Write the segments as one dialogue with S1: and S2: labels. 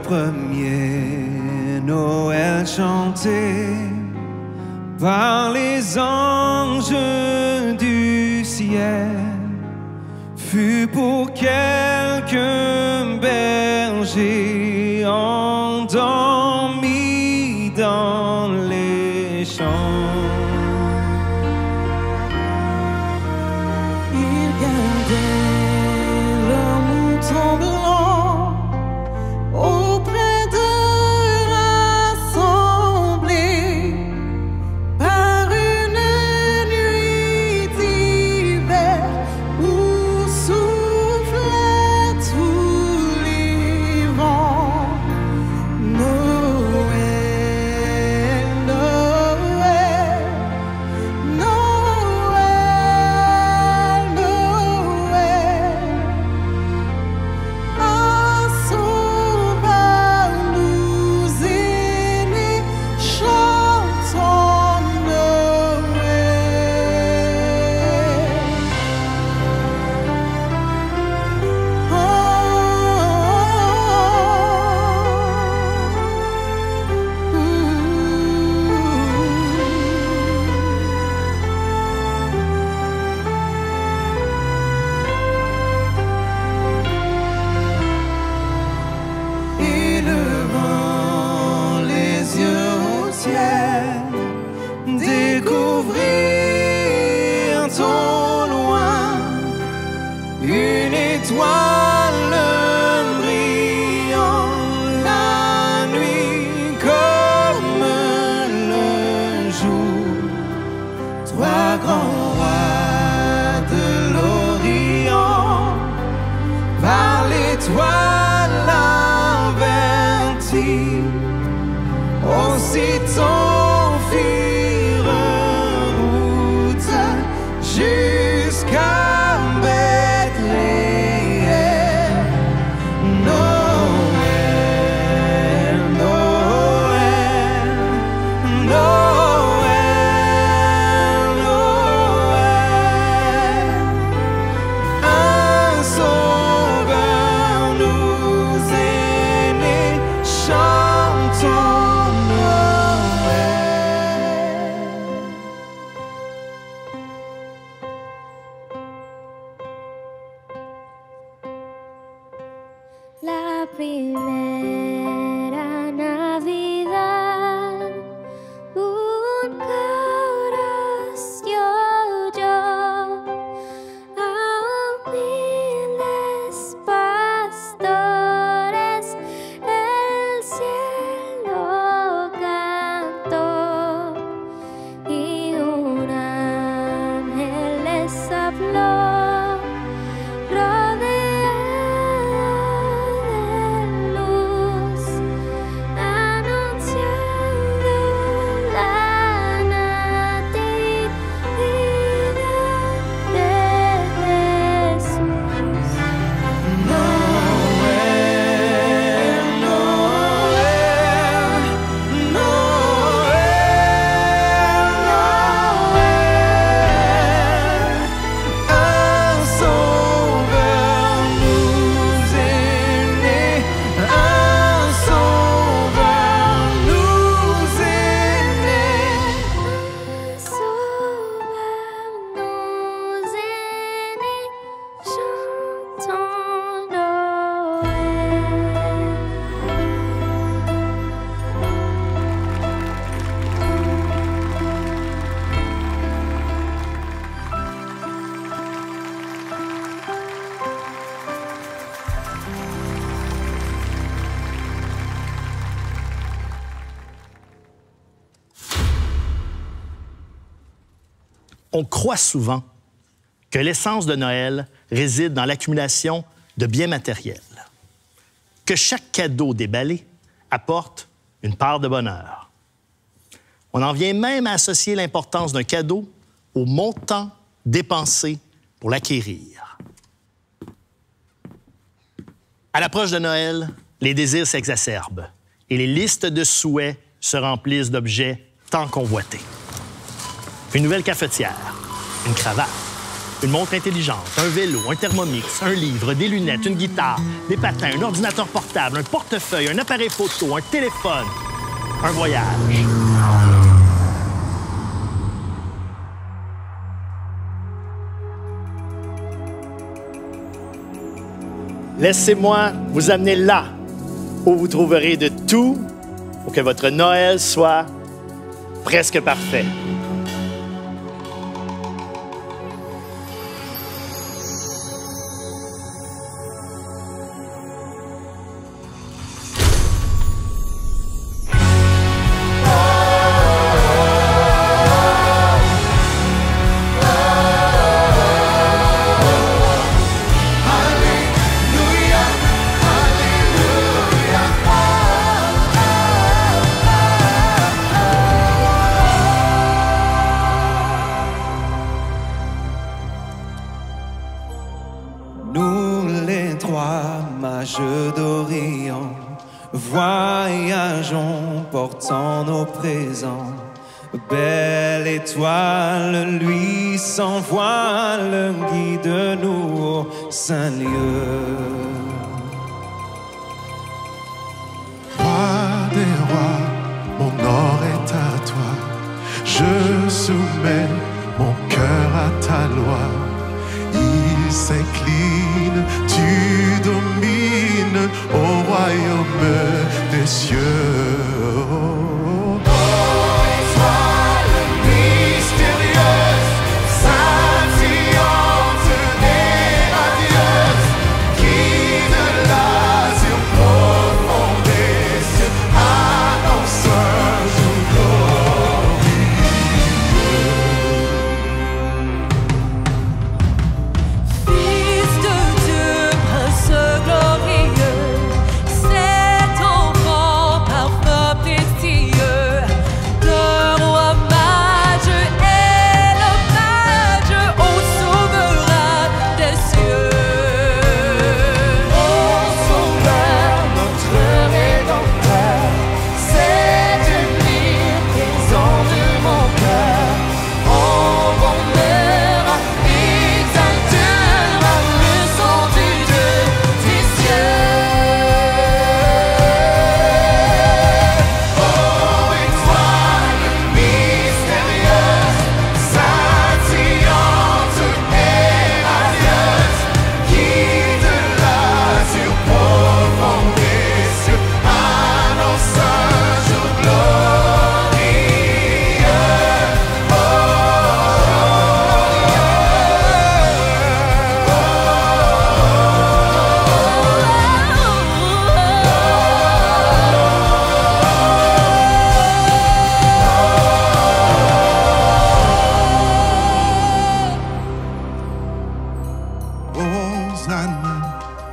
S1: premier Noël chanté par les anges du ciel fut pour quelques bergers endormis dans les champs.
S2: Ils gardaient leur mouton blanc auprès de rassemblés par une nuit d'hiver où soufflaient tous les vents. Noël, Noël, Noël, Noël, un sauveur nous est né, chantons élevant les yeux au ciel, découvrir au loin une étoile brillant la nuit comme le jour. Trois grands rois de l'Orient par l'étoile avertis, aussitôt firent route jusqu'à Bethléem. Noël, Noël, Noël, Noël, un sauveur nous est né, chantons Noël.
S3: La primera Navidad, un coros dio yo a humildes pastores, el cielo cantó y un ángel les habló.
S4: On croit souvent que l'essence de Noël réside dans l'accumulation de biens matériels, que chaque cadeau déballé apporte une part de bonheur. On en vient même à associer l'importance d'un cadeau au montant dépensé pour l'acquérir. À l'approche de Noël, les désirs s'exacerbent et les listes de souhaits se remplissent d'objets tant convoités. Une nouvelle cafetière, une cravate, Une montre intelligente, un vélo, un thermomix, un livre, des lunettes, une guitare, des patins, un ordinateur portable, un portefeuille, un appareil photo, un téléphone, un voyage. Laissez-moi vous amener là où vous trouverez de tout pour que votre Noël soit presque parfait.
S1: Mages d'Orient, voyageons, portant nos présents. Belle étoile, lui sans voile, guide-nous au saint lieu.
S2: Roi des rois, mon or est à toi. Je soumets mon cœur à ta loi. Il s'incline, tu domines au royaume des cieux.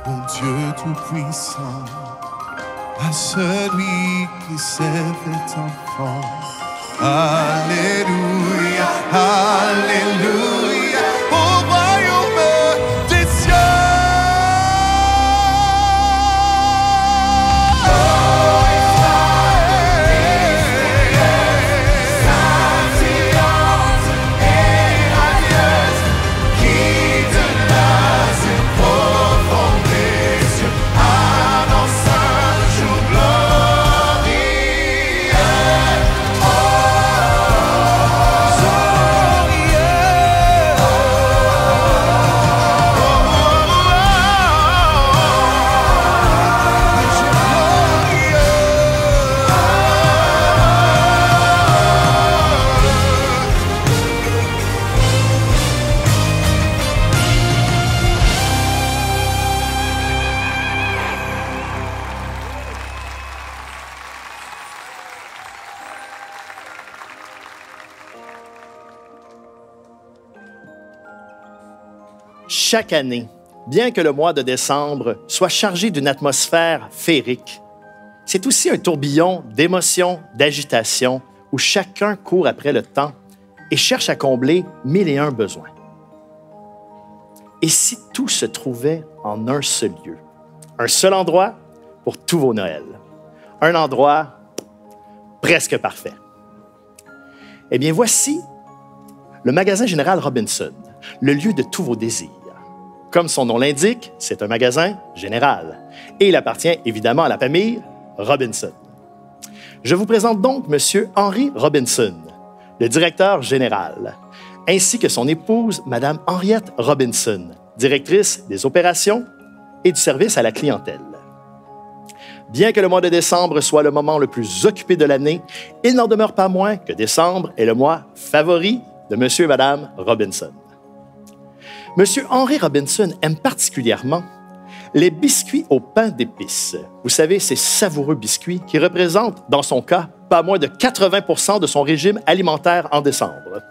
S2: Mon Dieu tout-puissant, à celui qui s'est fait enfant. Alléluia, Alléluia, au royaume des cieux.
S4: Chaque année, bien que le mois de décembre soit chargé d'une atmosphère féerique, c'est aussi un tourbillon d'émotions, d'agitation, où chacun court après le temps et cherche à combler 1001 besoins. Et si tout se trouvait en un seul lieu, un seul endroit pour tous vos Noëls, un endroit presque parfait? Eh bien, voici le magasin général Robinson, le lieu de tous vos désirs. Comme son nom l'indique, c'est un magasin général et il appartient évidemment à la famille Robinson. Je vous présente donc M. Henry Robinson, le directeur général, ainsi que son épouse, Mme Henriette Robinson, directrice des opérations et du service à la clientèle. Bien que le mois de décembre soit le moment le plus occupé de l'année, il n'en demeure pas moins que décembre est le mois favori de M. et Mme Robinson. M. Henry Robinson aime particulièrement les biscuits au pain d'épices. Vous savez, ces savoureux biscuits qui représentent, dans son cas, pas moins de 80% de son régime alimentaire en décembre.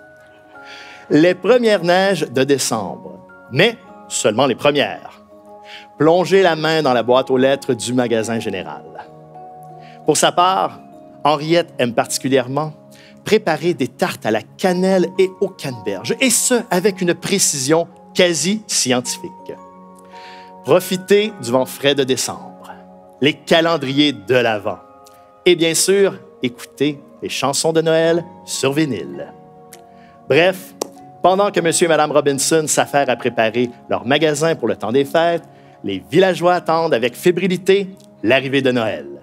S4: Les premières neiges de décembre, mais seulement les premières. Plongez la main dans la boîte aux lettres du magasin général. Pour sa part, Henriette aime particulièrement préparer des tartes à la cannelle et au canneberge, et ce, avec une précision quasi scientifique. Profitez du vent frais de décembre, les calendriers de l'Avent, et bien sûr, écoutez les chansons de Noël sur vinyle. Bref, pendant que M. et Mme Robinson s'affairent à préparer leur magasin pour le temps des fêtes, les villageois attendent avec fébrilité l'arrivée de Noël.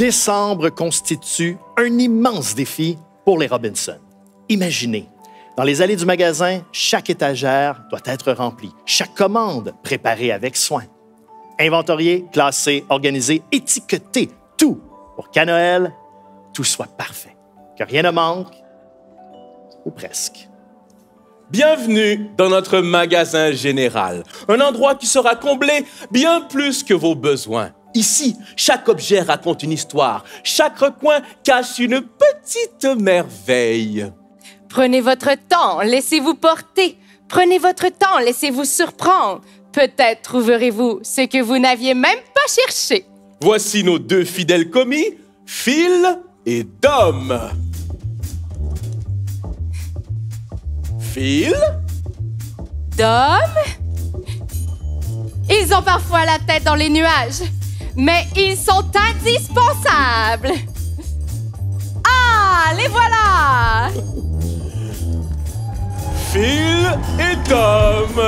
S4: décembre constitue un immense défi pour les Robinson. Imaginez, dans les allées du magasin, chaque étagère doit être remplie, chaque commande préparée avec soin. Inventorier, classé, organisé, étiqueté, tout pour qu'à Noël, tout soit parfait, que rien ne manque, ou presque.
S5: Bienvenue dans notre magasin général, un endroit qui sera comblé bien plus que vos besoins. Ici, chaque objet raconte une histoire, chaque recoin cache une petite merveille.
S6: Prenez votre temps, laissez-vous porter. Prenez votre temps, laissez-vous surprendre. Peut-être trouverez-vous ce que vous n'aviez même pas cherché.
S5: Voici nos deux fidèles commis, Phil et Dom. Phil?
S6: Dom? Ils ont parfois la tête dans les nuages, mais ils sont indispensables. Ah, les voilà!
S5: Phil et Dom.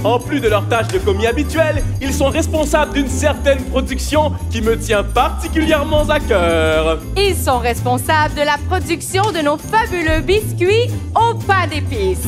S5: En plus de leurs tâches de commis habituelles, ils sont responsables d'une certaine production qui me tient particulièrement à cœur.
S6: Ils sont responsables de la production de nos fabuleux biscuits au pain d'épices.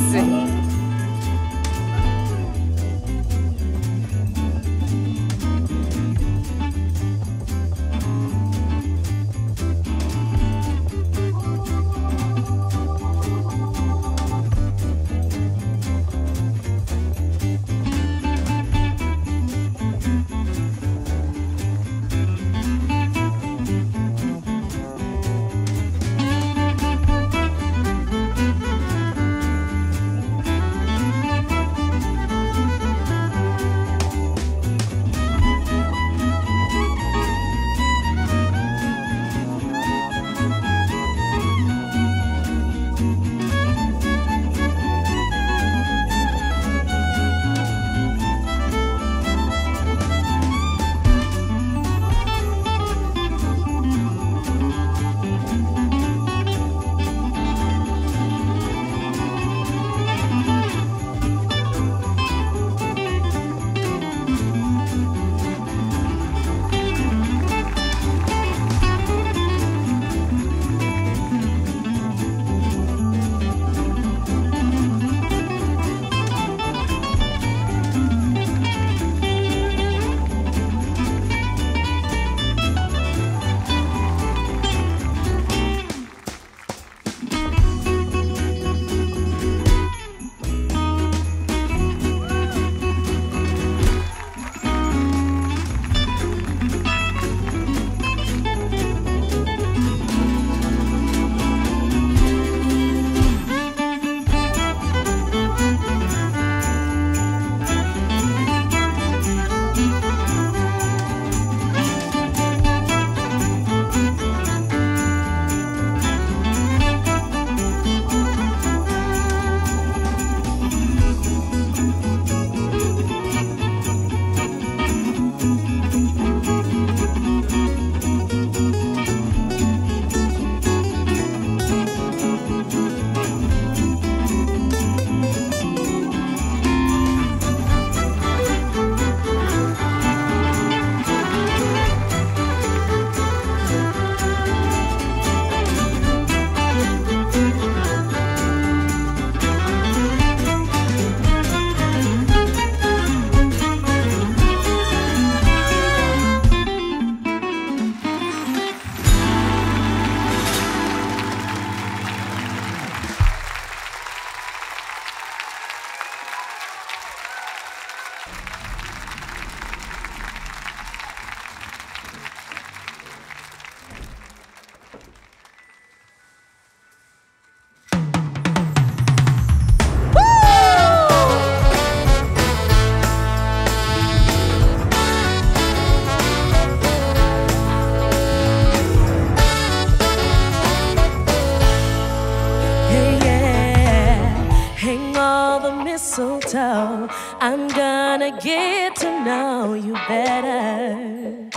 S7: mistletoe. I'm gonna get to know you better.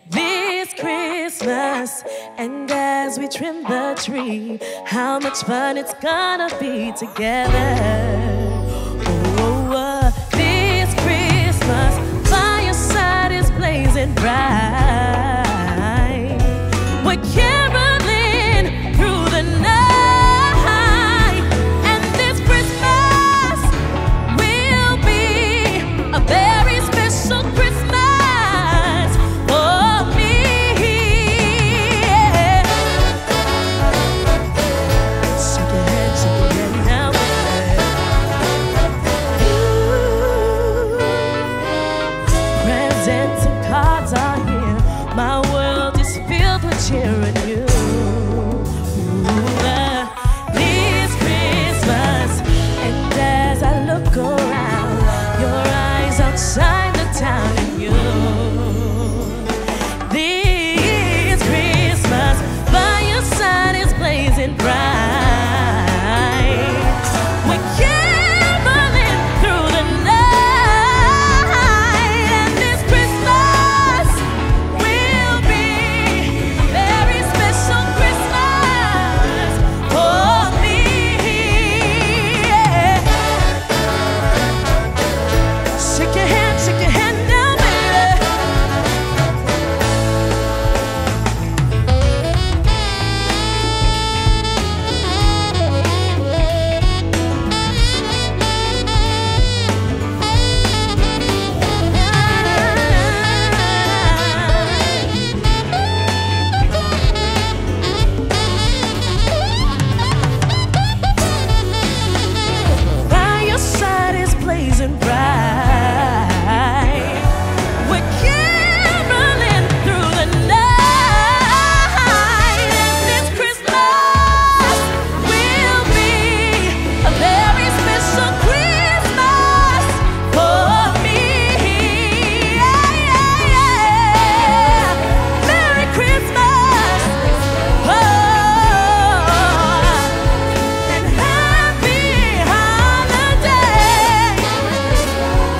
S7: This Christmas Christmas, and as we trim the tree, how much fun it's gonna be together. This Christmas, by your side is blazing bright. We're caroling through the night, and this Christmas will be a very special Christmas for me. Shake your head now, presents and cards are here. My world is filled with cheer and you. This Christmas, and as I look around, your eyes outshine the town and you. This Christmas, by your side is blazing bright. We're caroling through the night, and this Christmas will be a very special Christmas for me. Shake your hand now, baby. By your side is blazing bright. We're caroling through the night, and this Christmas will be a very special Christmas for me. Merry Christmas, and happy holiday.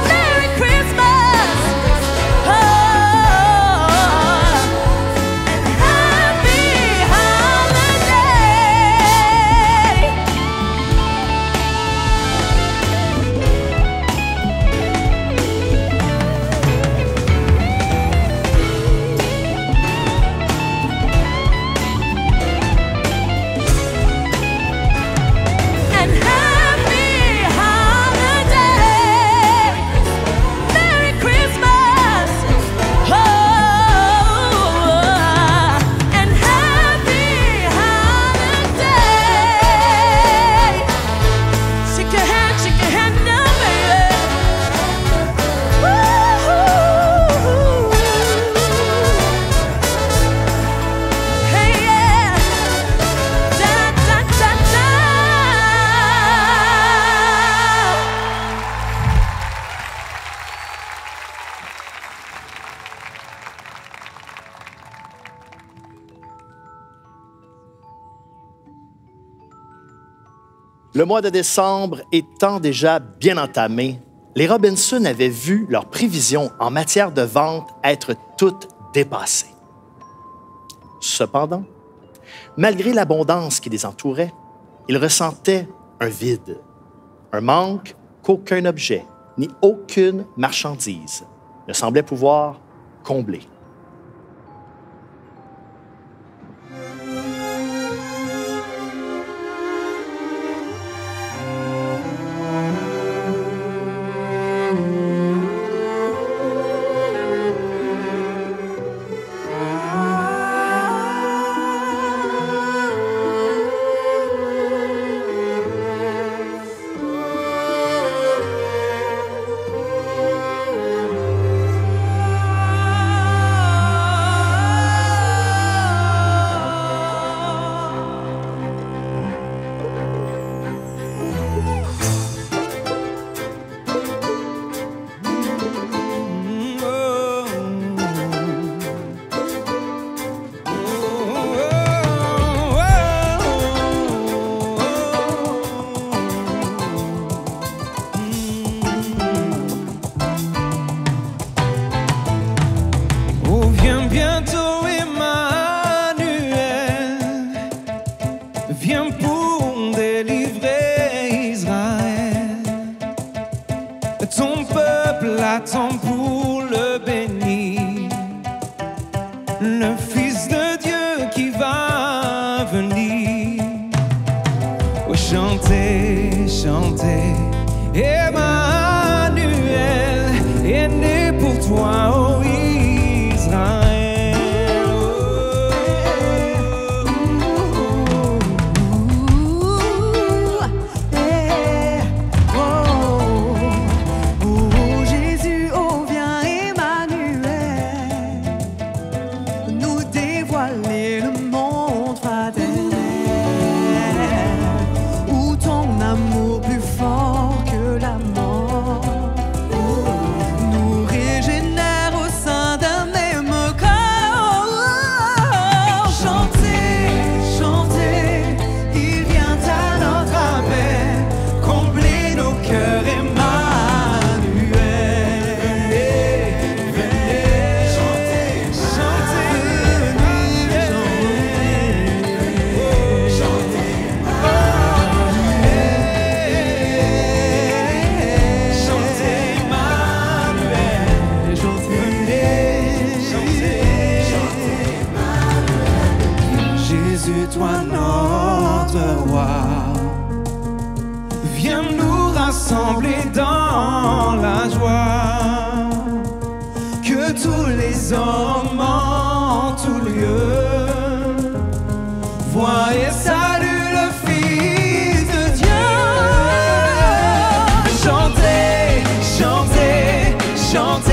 S7: Merry Christmas, and happy holiday. Merry Christmas, and happy holiday. Shake your hand now, baby. Hey, yeah. Da, da, da, da.
S4: Le mois de décembre étant déjà bien entamé, les Robinson avaient vu leurs prévisions en matière de vente être toutes dépassées. Cependant, malgré l'abondance qui les entourait, ils ressentaient un vide, un manque qu'aucun objet ni aucune marchandise ne semblait pouvoir combler.
S1: l'homme pour le bénir, le Fils de Dieu qui va venir. Oh, chantez, chantez, Emmanuel est né pour toi, oh Israël. Toi notre roi, viens nous rassembler dans la joie, que tous les hommes en tout lieu voient et saluent le Fils de Dieu. Chantez, chantez, chantez.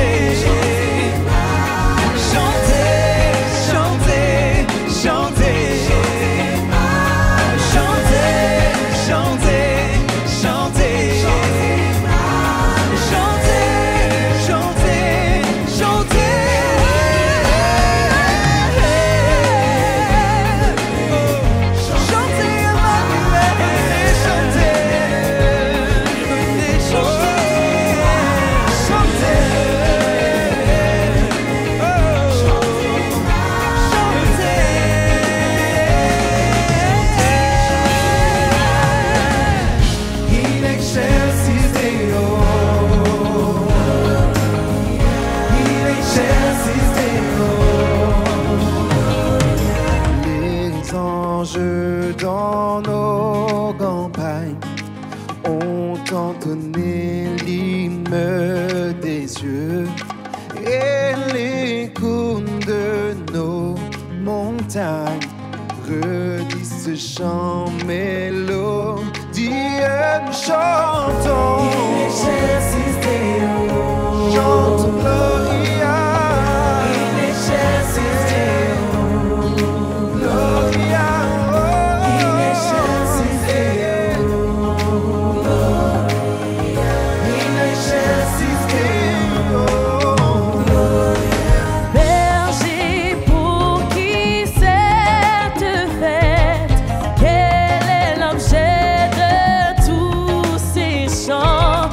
S1: Dans nos campagnes, ont entonné l'hymne des cieux et l'écho de nos montagnes redit ce chant mélodieux. Chantons, chantons Gloria.
S7: Quel est l'objet de tous ces chants?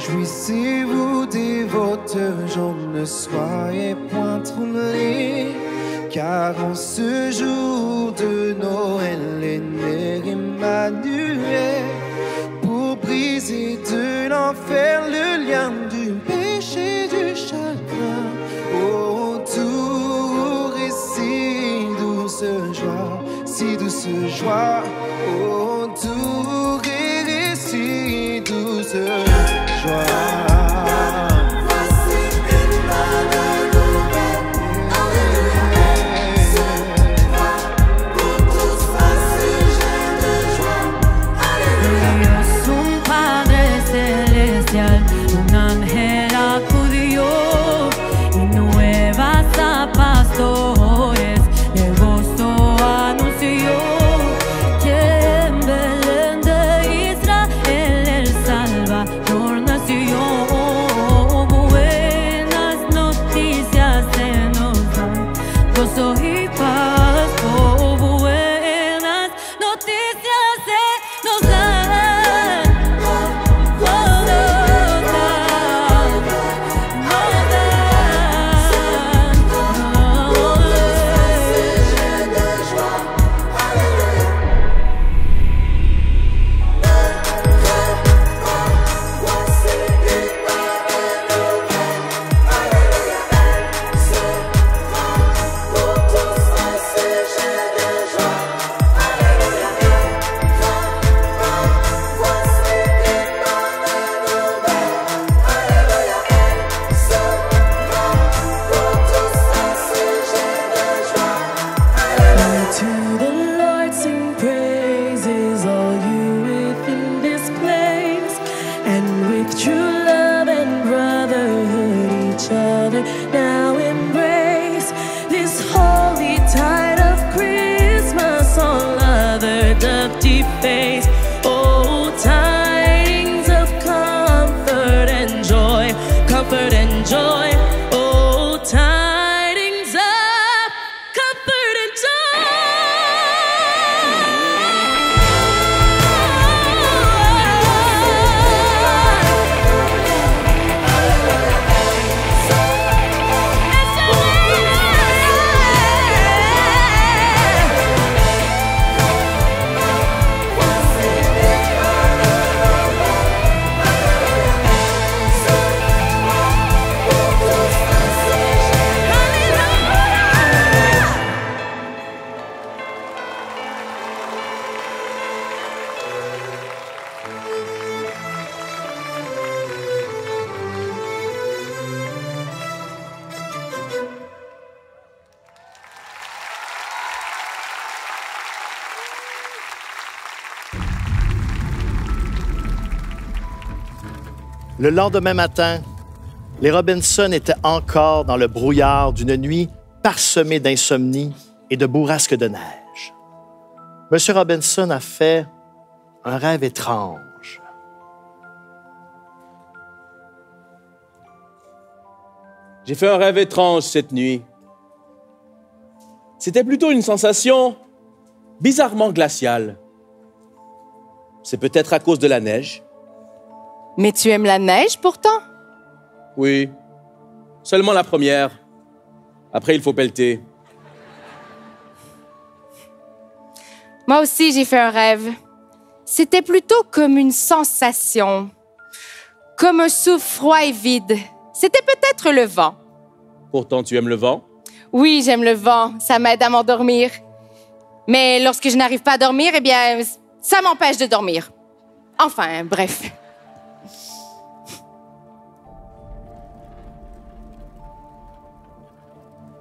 S1: Réjouissez-vous des votre jambes, ne soyez point troublés, car en ce jour de Noël est né Emmanuel, pour briser de l'enfer le lien du péché, du chagrin. Autour et si douce joie, autour et si douce joie.
S7: Un ángel acudió y nuevas a pastores el gozo anunció, que en Belén de Israel el Salvador nació. Buenas noticias se nos dan, gozo y paz. Oh, buenas noticias se nos dan. Now embrace this holy tide of Christmas, all other dusty face. Oh, tidings of comfort and joy, comfort and joy. Oh, tidings of comfort and joy.
S4: Le lendemain matin, les Robinson étaient encore dans le brouillard d'une nuit parsemée d'insomnie et de bourrasques de neige. M. Robinson a fait un rêve étrange.
S5: J'ai fait un rêve étrange cette nuit. C'était plutôt une sensation bizarrement glaciale. C'est peut-être à cause de la neige.
S6: Mais tu aimes la neige pourtant?
S5: Oui, seulement la première. Après, il faut pelleter.
S6: Moi aussi, j'ai fait un rêve. C'était plutôt comme une sensation, comme un souffle froid et vide. C'était peut-être le vent.
S5: Pourtant, tu aimes le vent?
S6: Oui, j'aime le vent. Ça m'aide à m'endormir. Mais lorsque je n'arrive pas à dormir, eh bien, ça m'empêche de dormir. Enfin, bref.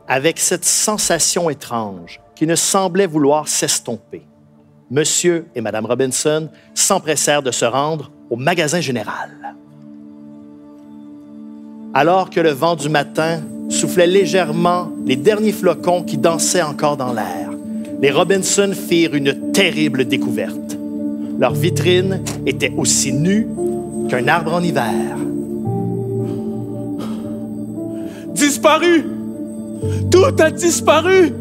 S4: Avec cette sensation étrange qui ne semblait vouloir s'estomper, Monsieur et Madame Robinson s'empressèrent de se rendre au magasin général. Alors que le vent du matin soufflait légèrement les derniers flocons qui dansaient encore dans l'air, les Robinson firent une terrible découverte. Leur vitrine était aussi nue qu'un arbre en hiver.
S5: Disparu! Tout a disparu!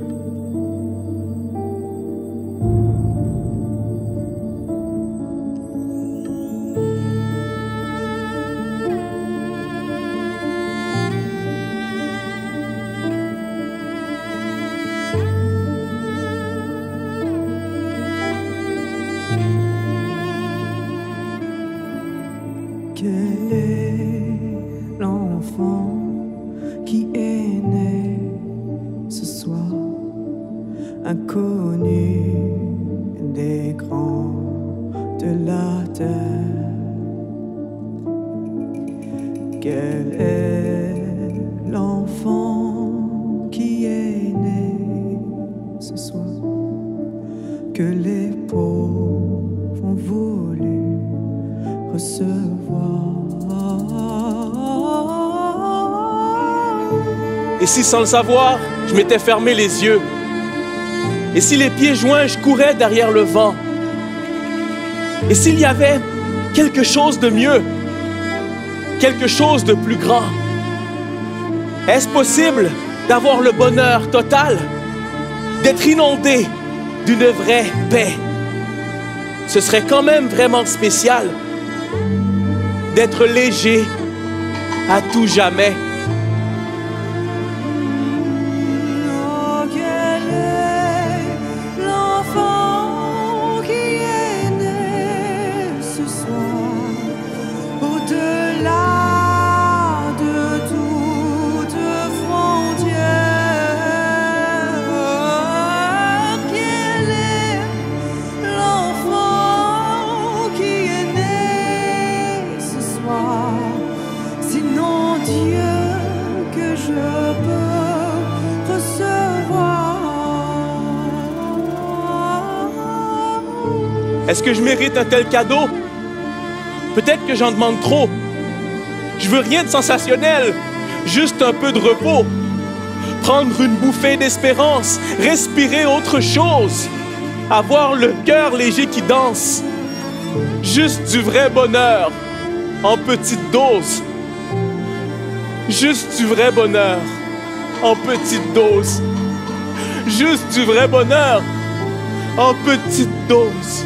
S2: Quel est l'enfant qui est né ce soir, inconnu des grands de la terre? Quel est l'enfant qui est né ce soir, que les pauvres ont voulu recevoir?
S5: Et si sans le savoir, je m'étais fermé les yeux? Et si les pieds joints, je courais derrière le vent? Et s'il y avait quelque chose de mieux, quelque chose de plus grand? Est-ce possible d'avoir le bonheur total, d'être inondé d'une vraie paix? Ce serait quand même vraiment spécial d'être léger à tout jamais.
S2: Oh, quel est l'enfant qui est né ce soir, au-delà de toute frontière? Quel est l'enfant qui est né ce soir, sinon Dieu que je peux recevoir?
S5: Est-ce que je mérite un tel cadeau? Peut-être que j'en demande trop. Je veux rien de sensationnel, juste un peu de repos. Prendre une bouffée d'espérance, respirer autre chose. Avoir le cœur léger qui danse. Juste du vrai bonheur, en petite dose. Juste du vrai bonheur, en petite dose. Juste du vrai bonheur, en petite dose.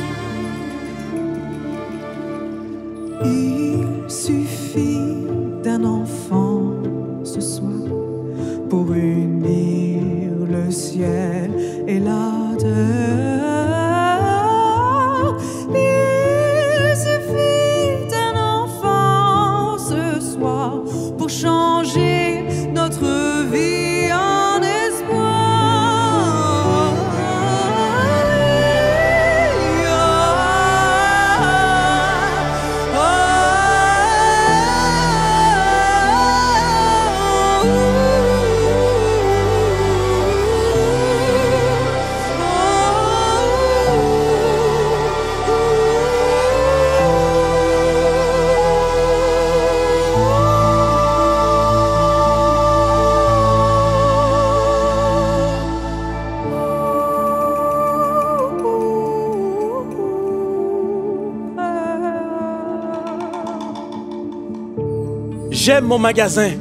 S2: Il suffit d'un enfant ce soir pour unir le ciel et la terre. Il suffit d'un enfant ce soir pour changer notre vie en espoir.
S5: J'aime mon magasin.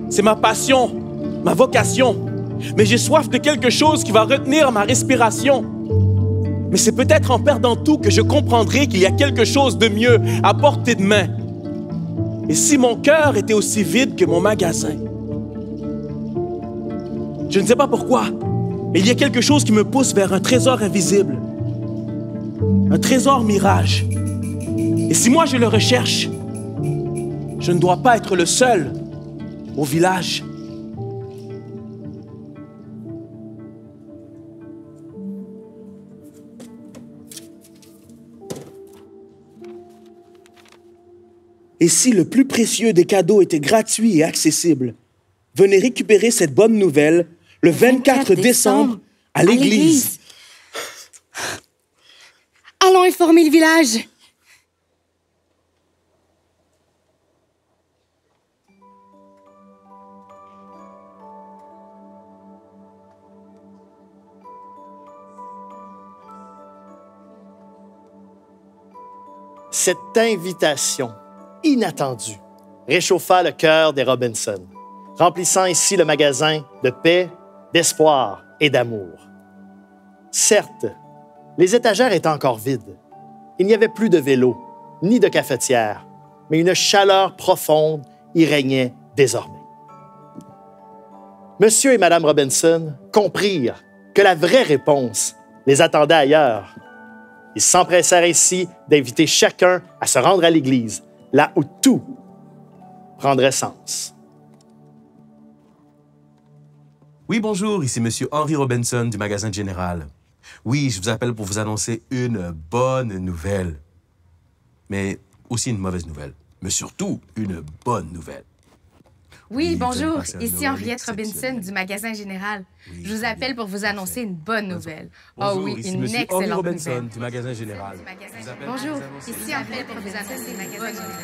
S5: C'est ma passion, ma vocation. Mais j'ai soif de quelque chose qui va retenir ma respiration. Mais c'est peut-être en perdant tout que je comprendrai qu'il y a quelque chose de mieux à portée de main. Et si mon cœur était aussi vide que mon magasin? Je ne sais pas pourquoi, mais il y a quelque chose qui me pousse vers un trésor invisible. Un trésor mirage. Et si moi je le recherche, je ne dois pas être le seul au village. Et si le plus précieux des cadeaux était gratuit et accessible? Venez récupérer cette bonne nouvelle le 24 décembre à l'église.
S6: Allons informer le village.
S4: Cette invitation inattendue réchauffa le cœur des Robinson, remplissant ainsi le magasin de paix, d'espoir et d'amour. Certes, les étagères étaient encore vides. Il n'y avait plus de vélos, ni de cafetière, mais une chaleur profonde y régnait désormais. Monsieur et Madame Robinson comprirent que la vraie réponse les attendait ailleurs. Ils s'empressèrent ainsi d'inviter chacun à se rendre à l'église, là où tout prendrait sens.
S8: Oui, bonjour, ici Monsieur Henry Robinson du magasin Général. Oui, je vous appelle pour vous annoncer une bonne nouvelle. Mais aussi une mauvaise nouvelle. Mais surtout, une bonne nouvelle.
S6: Oui,
S8: vous allez
S6: bonjour.
S8: passer un
S6: Ici
S8: Noël
S6: Henriette Robinson
S8: exceptionnel.
S6: du magasin Général.
S8: Oui,
S6: Je vous
S8: très
S6: appelle
S8: bien.
S6: pour vous annoncer une bonne nouvelle.
S8: Bonjour,
S6: Oh oui,
S8: ici
S6: une
S8: Monsieur Henry
S6: excellente
S8: Robinson
S6: nouvelle.
S8: du magasin Général.
S6: Bonjour, ici Henriette pour vous annoncer une magasin Général.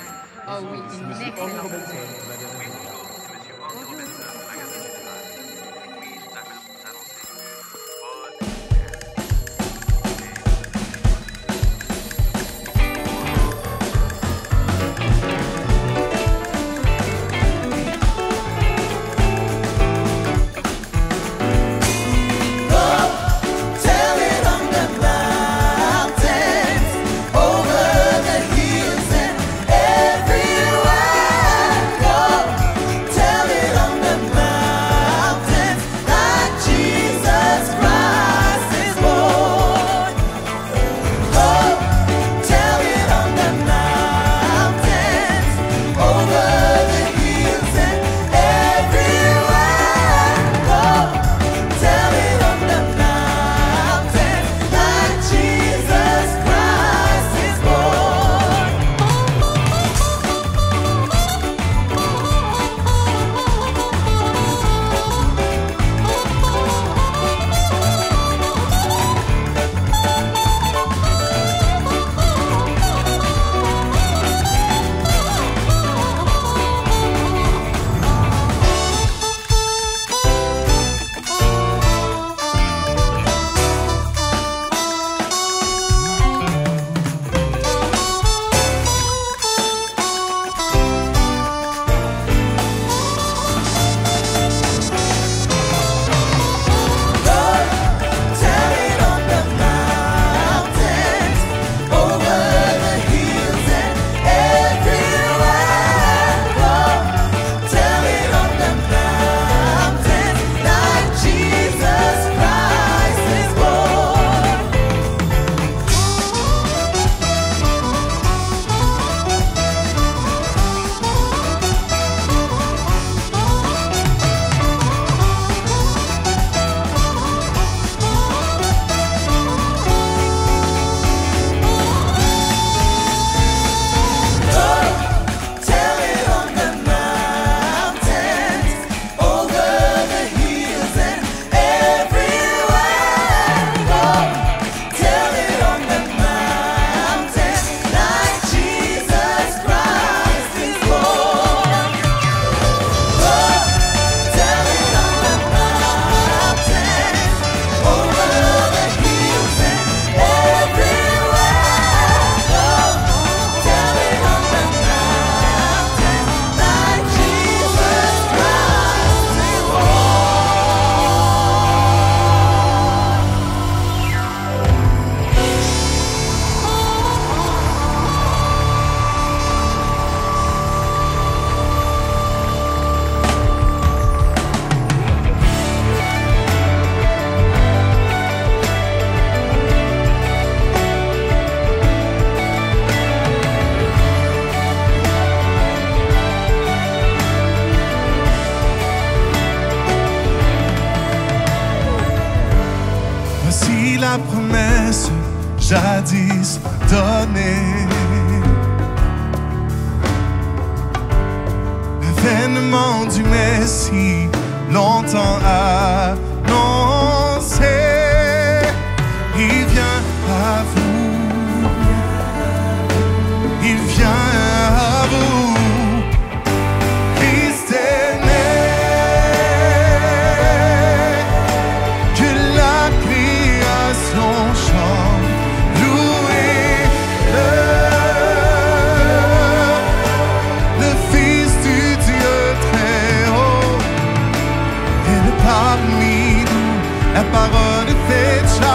S6: Oh oui, une excellente nouvelle.
S2: Tell it on the mountains, over the hills and everywhere. Go, tell it on the mountains that Jesus Christ is born. Go, tell it on the mountains, over the hills and everywhere. Go, tell it on the mountains that Jesus Christ is born. Tell it on the mountains, over the hills and everywhere. Go, tell it on the mountains that Jesus Christ is born. Tell it on the mountains, over the hills and everywhere. Go, tell it on the mountains that Jesus Christ is born. Go, tell it on the mountains, over the hills and everywhere. Go, tell it on the mountains that Jesus Christ is
S1: Voici la promesse jadis donnée. L'avènement du Messie, longtemps annoncé. Il vient à vous. Il vient à vous. Christ est né. Que la création chante, louez-le. Le Fils du Dieu très haut est parmi nous, la parole fait chair.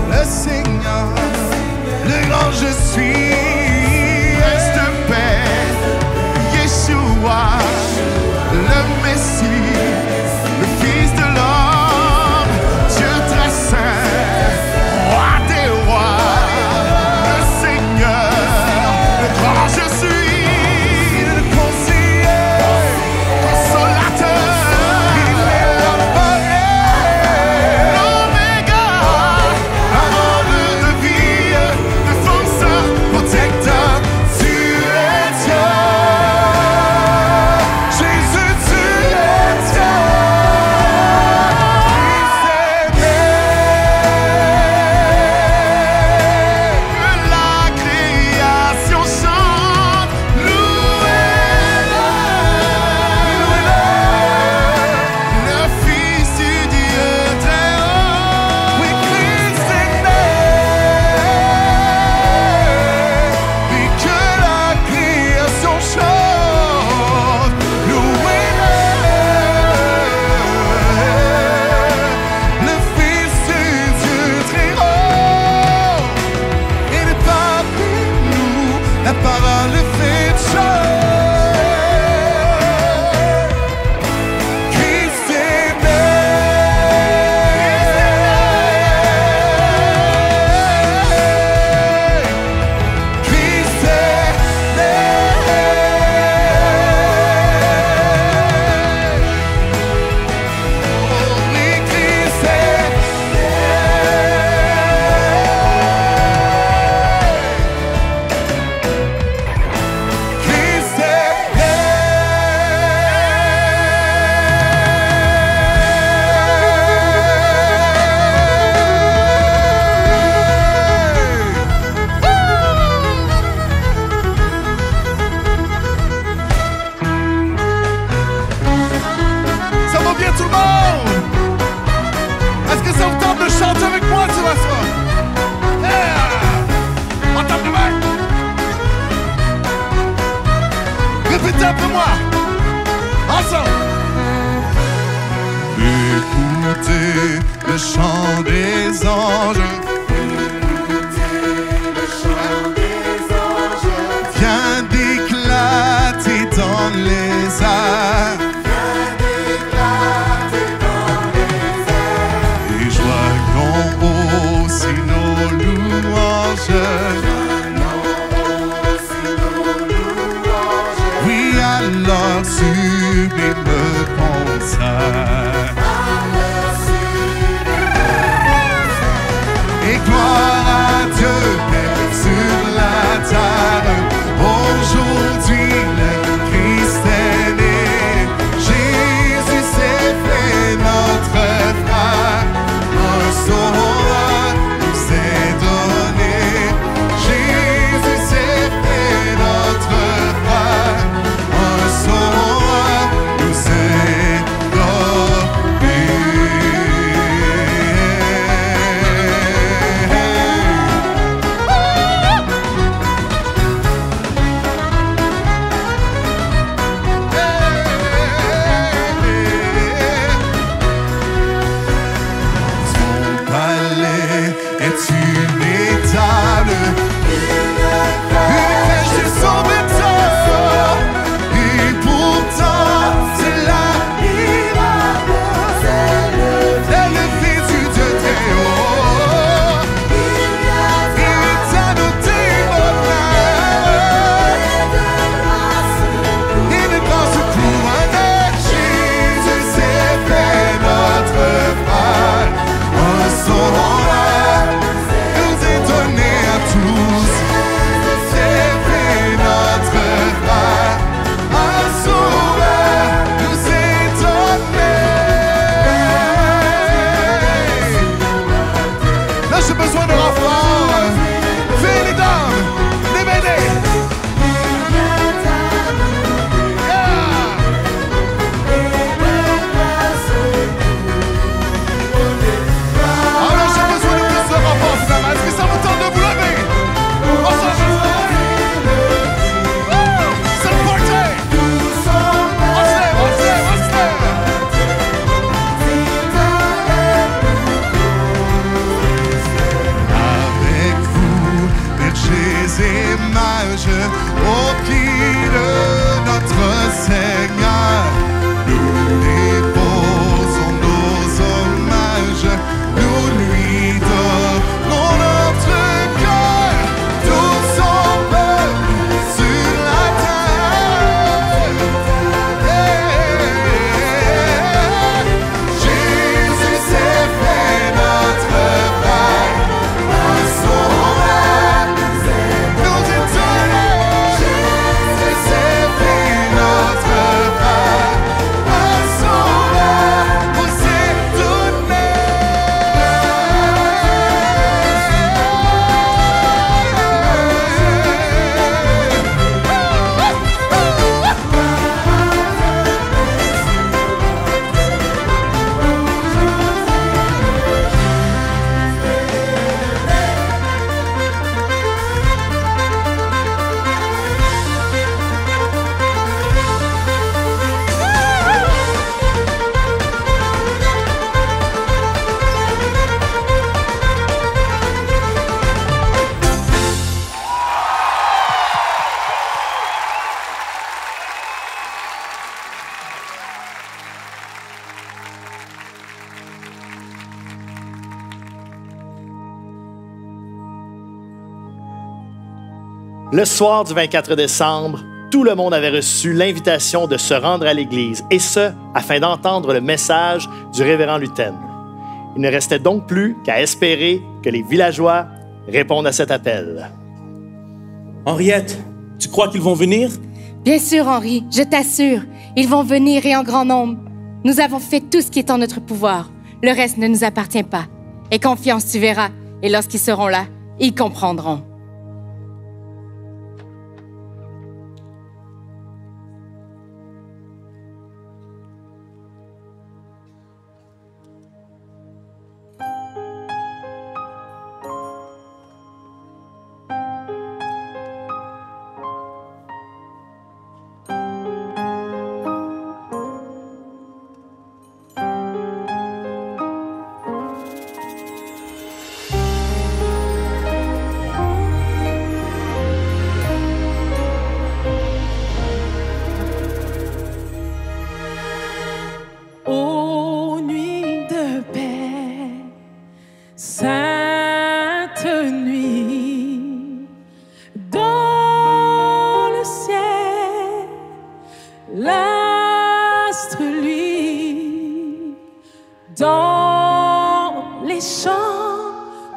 S1: le Seigneur, le grand je suis, est de paix, Yeshua, le Messie, le Fils de l'homme, Dieu très saint, roi des rois, le Seigneur, le grand je suis, le conseiller, consolateur, il est l'alpha et l'oméga, la robe de vie, défenseur,
S4: Le soir du 24 décembre, tout le monde avait reçu l'invitation de se rendre à l'église, et ce, afin d'entendre le message du révérend Lutten. Il ne restait donc plus qu'à espérer que les villageois répondent à cet appel.
S5: Henriette, tu crois qu'ils vont venir?
S6: Bien sûr, Henri, je t'assure. Ils vont venir et en grand nombre. Nous avons fait tout ce qui est en notre pouvoir. Le reste ne nous appartient pas. Aie confiance, tu verras. Et lorsqu'ils seront là, ils comprendront.
S7: Ô nuit de paix, sainte nuit, dans le ciel, l'astre lui, dans les champs,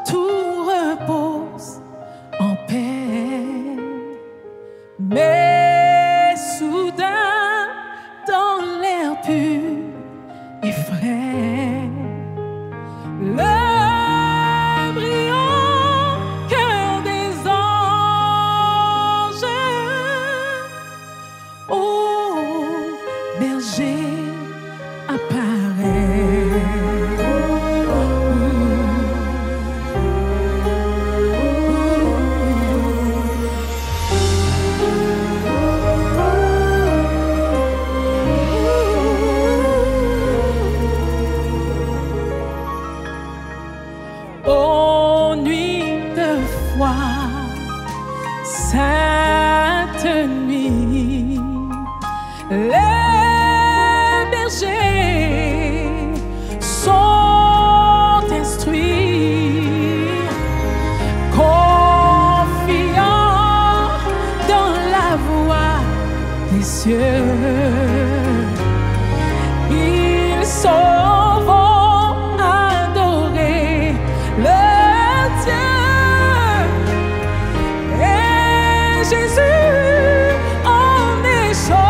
S7: tout repose en paix. Mais soudain, dans l'air pur et frais, le brillant cœur des anges, ô berger, ô nuit de foi, sainte nuit, les bergers sont instruits, confiants dans la voix des cieux. Ils s'en vont adorer le Dieu. Et Jésus en échange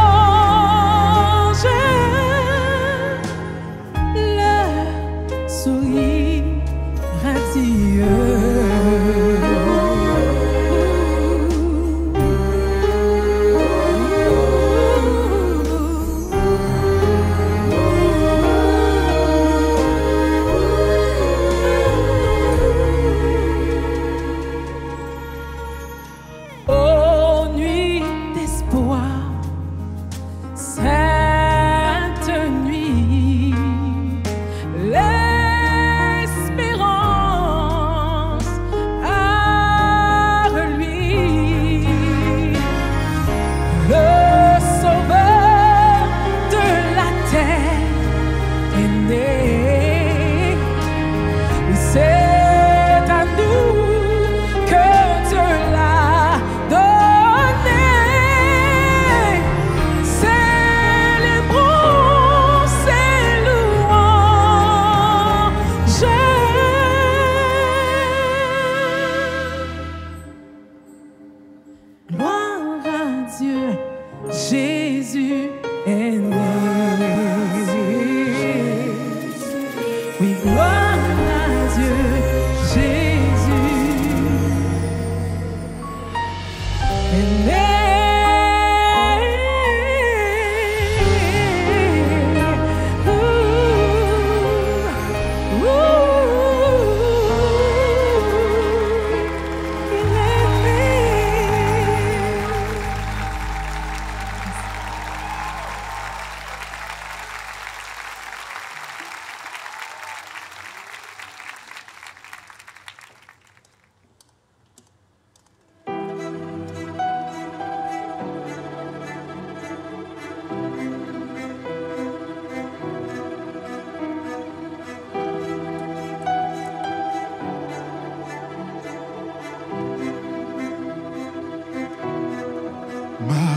S7: leur sourire radieux. Ô nuit d'espoir, sainte nuit, l'espérance a reluit. Le sauveur de la terre est né. Et c'est à nous que Dieu l'a donné. Célébrons ses louanges. Gloire à Dieu, Jésus est né. Oui, gloire à Dieu, Jésus est né. Il est né.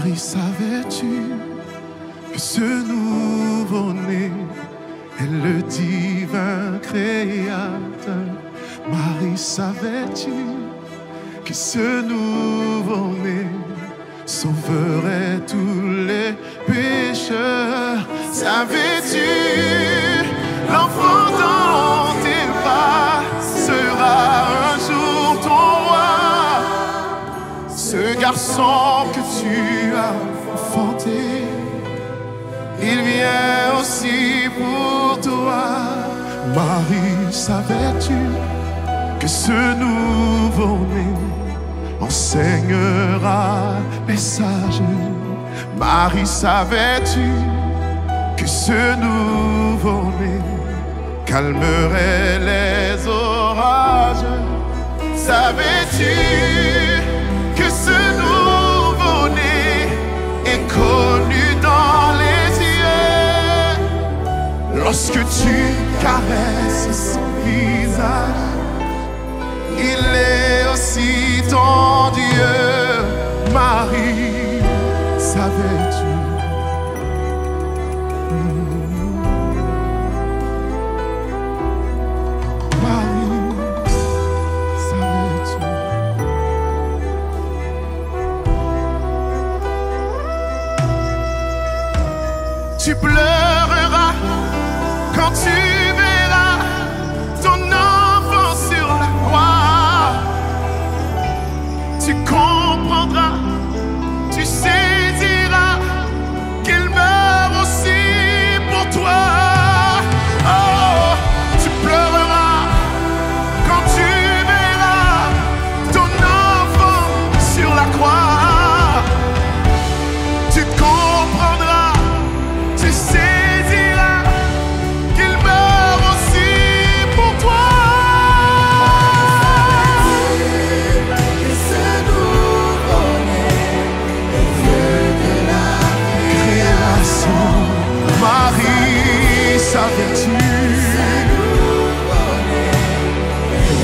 S1: Marie, savais-tu que ce nouveau-né est le divin créateur? Marie, savais-tu que ce nouveau-né sauverait tous les pécheurs? Savais-tu l'enfant dans tes bras sera un jour ton roi? Ce garçon que tu as enfanté, il vient aussi pour toi. Marie, savais-tu que ce nouveau-né enseignera les sages? Marie, savais-tu que ce nouveau-né calmerait les orages? Savais-tu que ce nouveau-né est connu dans les cieux? Lorsque tu caresses son visage, il est aussi ton Dieu. Marie, savais-tu? Marie, savais-tu? Tu pleureras quand tu verras ton enfant sur la croix. Tu comprendras, tu saisiras qu'il meurt aussi pour toi. Oh, tu pleureras quand tu verras ton enfant sur la croix. Tu comprendras, tu saisiras qu'il meurt aussi pour toi.
S2: Que ce nouveau-né est vieux de la
S1: Création, Marie, savais-tu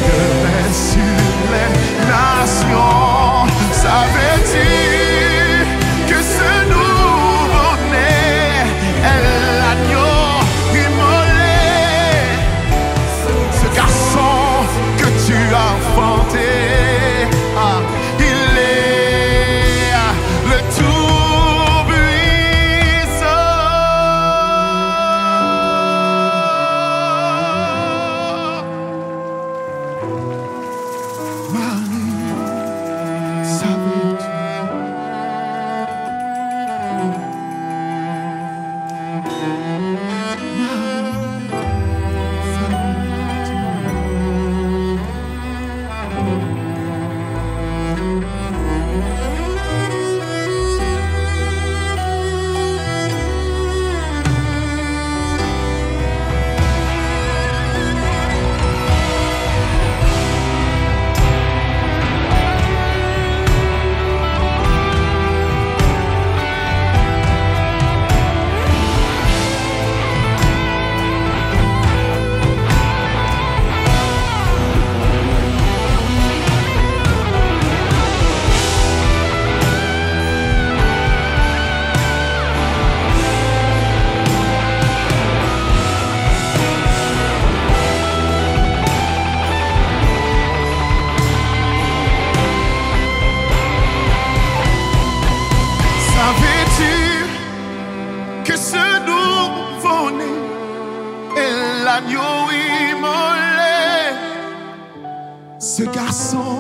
S1: que règne sur les nations? Savais-tu que ce nouveau-né est l'agneau immolé? Ce garçon que tu as enfanté, il est le Tout-Puissant. Marie, savais-tu? Savais-tu que ce nouveau-né est l'agneau immolé? Ce garçon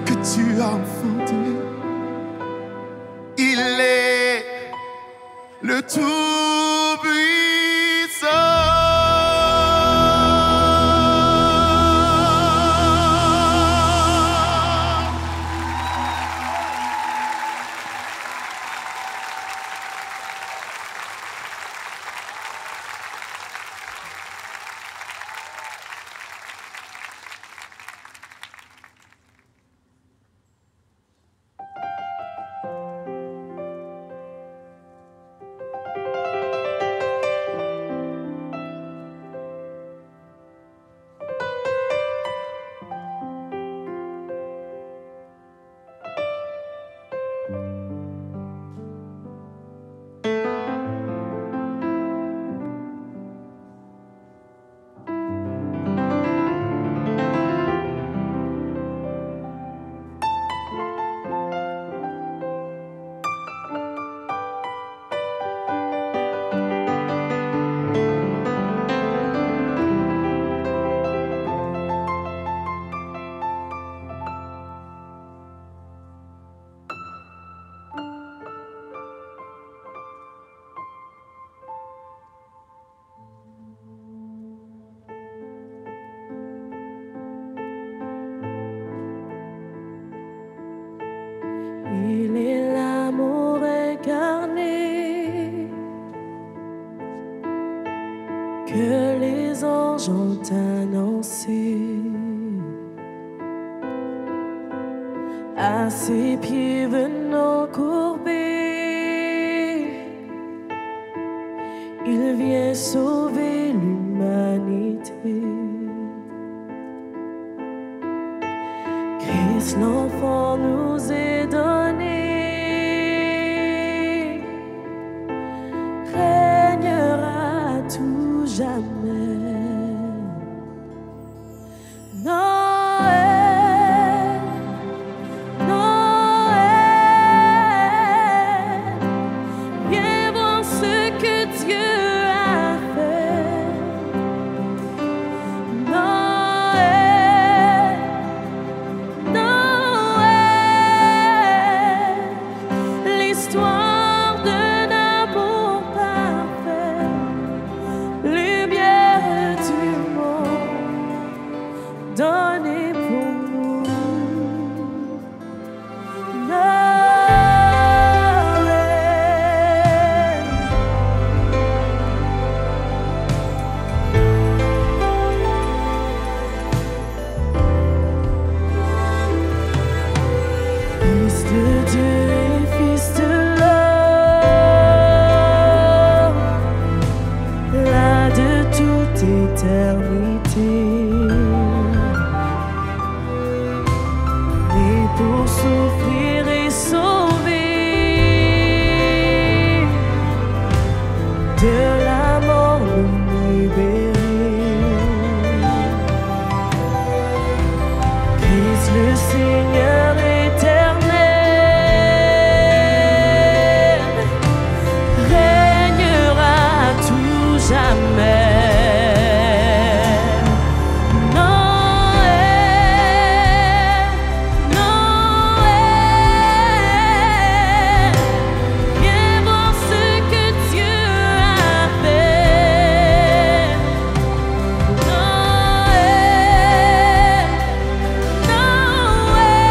S1: que tu as enfanté, il est le Tout-Puissant.
S7: annoncé. À ses pieds venant courbés, il vient sauver l'humanité. Christ l'enfant nous est donné, régnera à tout jamais. Noël, Noël, viens voir ce que Dieu a fait. Noël, Noël, l'histoire d'un amour parfait, lumière du monde, donnée pour nous. Noël, Fils de Dieu et Fils de l'homme, là de toute éternité, né pour souffrir et sauver, de la mort nous libérer. Christ le Seigneur éternel régnera à tout jamais. Noël, Noël, viens voir ce que Dieu a fait. Noël, Noël,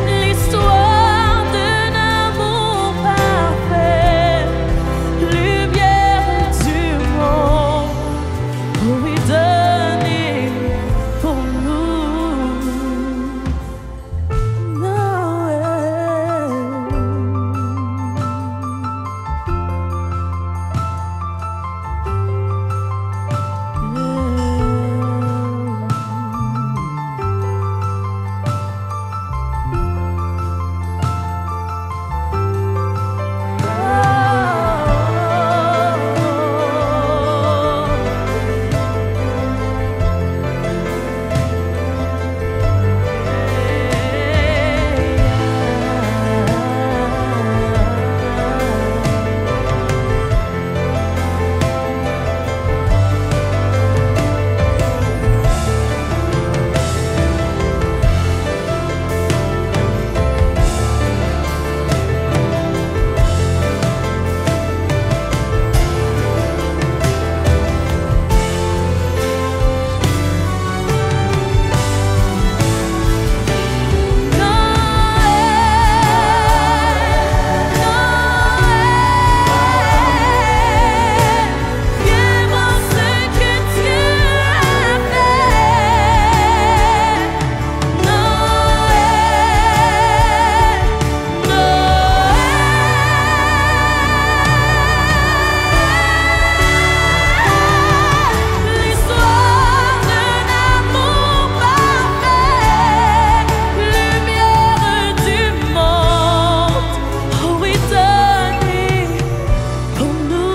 S7: l'histoire d'un amour parfait, lumière du monde, pour y donner pour nous. Viens voir ce que Dieu a fait. Noël, Noël, l'histoire d'un amour parfait, lumière du monde, pour y donner pour nous.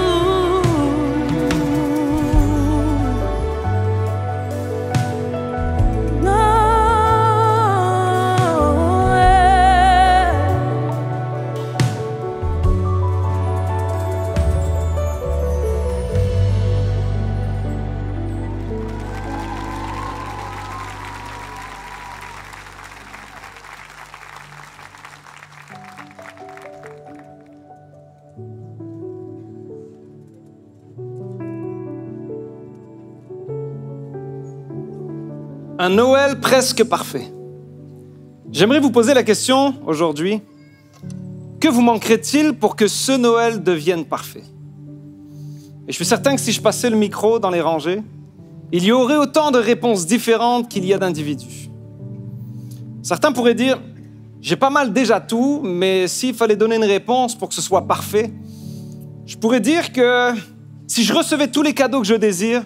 S9: Un Noël presque parfait. J'aimerais vous poser la question aujourd'hui, que vous manquerait-il pour que ce Noël devienne parfait? Et je suis certain que si je passais le micro dans les rangées, il y aurait autant de réponses différentes qu'il y a d'individus. Certains pourraient dire, j'ai pas mal déjà tout, mais s'il fallait donner une réponse pour que ce soit parfait, je pourrais dire que si je recevais tous les cadeaux que je désire,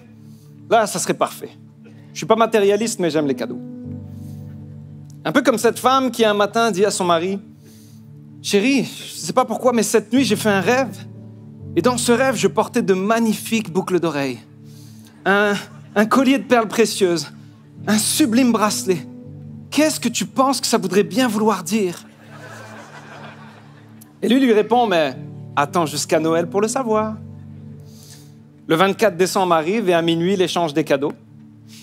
S9: là, ça serait parfait. Je suis pas matérialiste, mais j'aime les cadeaux. Un peu comme cette femme qui un matin dit à son mari, « Chérie, je sais pas pourquoi, mais cette nuit, j'ai fait un rêve. Et dans ce rêve, je portais de magnifiques boucles d'oreilles, un collier de perles précieuses, un sublime bracelet. Qu'est-ce que tu penses que ça voudrait bien vouloir dire ?» Et lui répond, « Mais attends jusqu'à Noël pour le savoir. » Le 24 décembre arrive et à minuit, l'échange des cadeaux.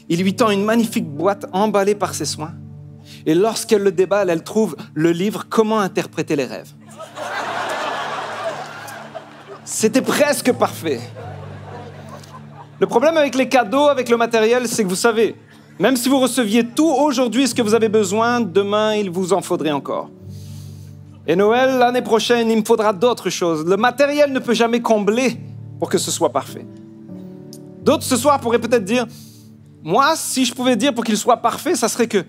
S9: Il lui tend une magnifique boîte emballée par ses soins. Et lorsqu'elle le déballe, elle trouve le livre « Comment interpréter les rêves ». C'était presque parfait. Le problème avec les cadeaux, avec le matériel, c'est que vous savez, même si vous receviez tout aujourd'hui ce que vous avez besoin, demain, il vous en faudrait encore. Et Noël, l'année prochaine, il me faudra d'autres choses. Le matériel ne peut jamais combler pour que ce soit parfait. D'autres ce soir pourraient peut-être dire, moi, si je pouvais dire pour qu'il soit parfait, ça serait que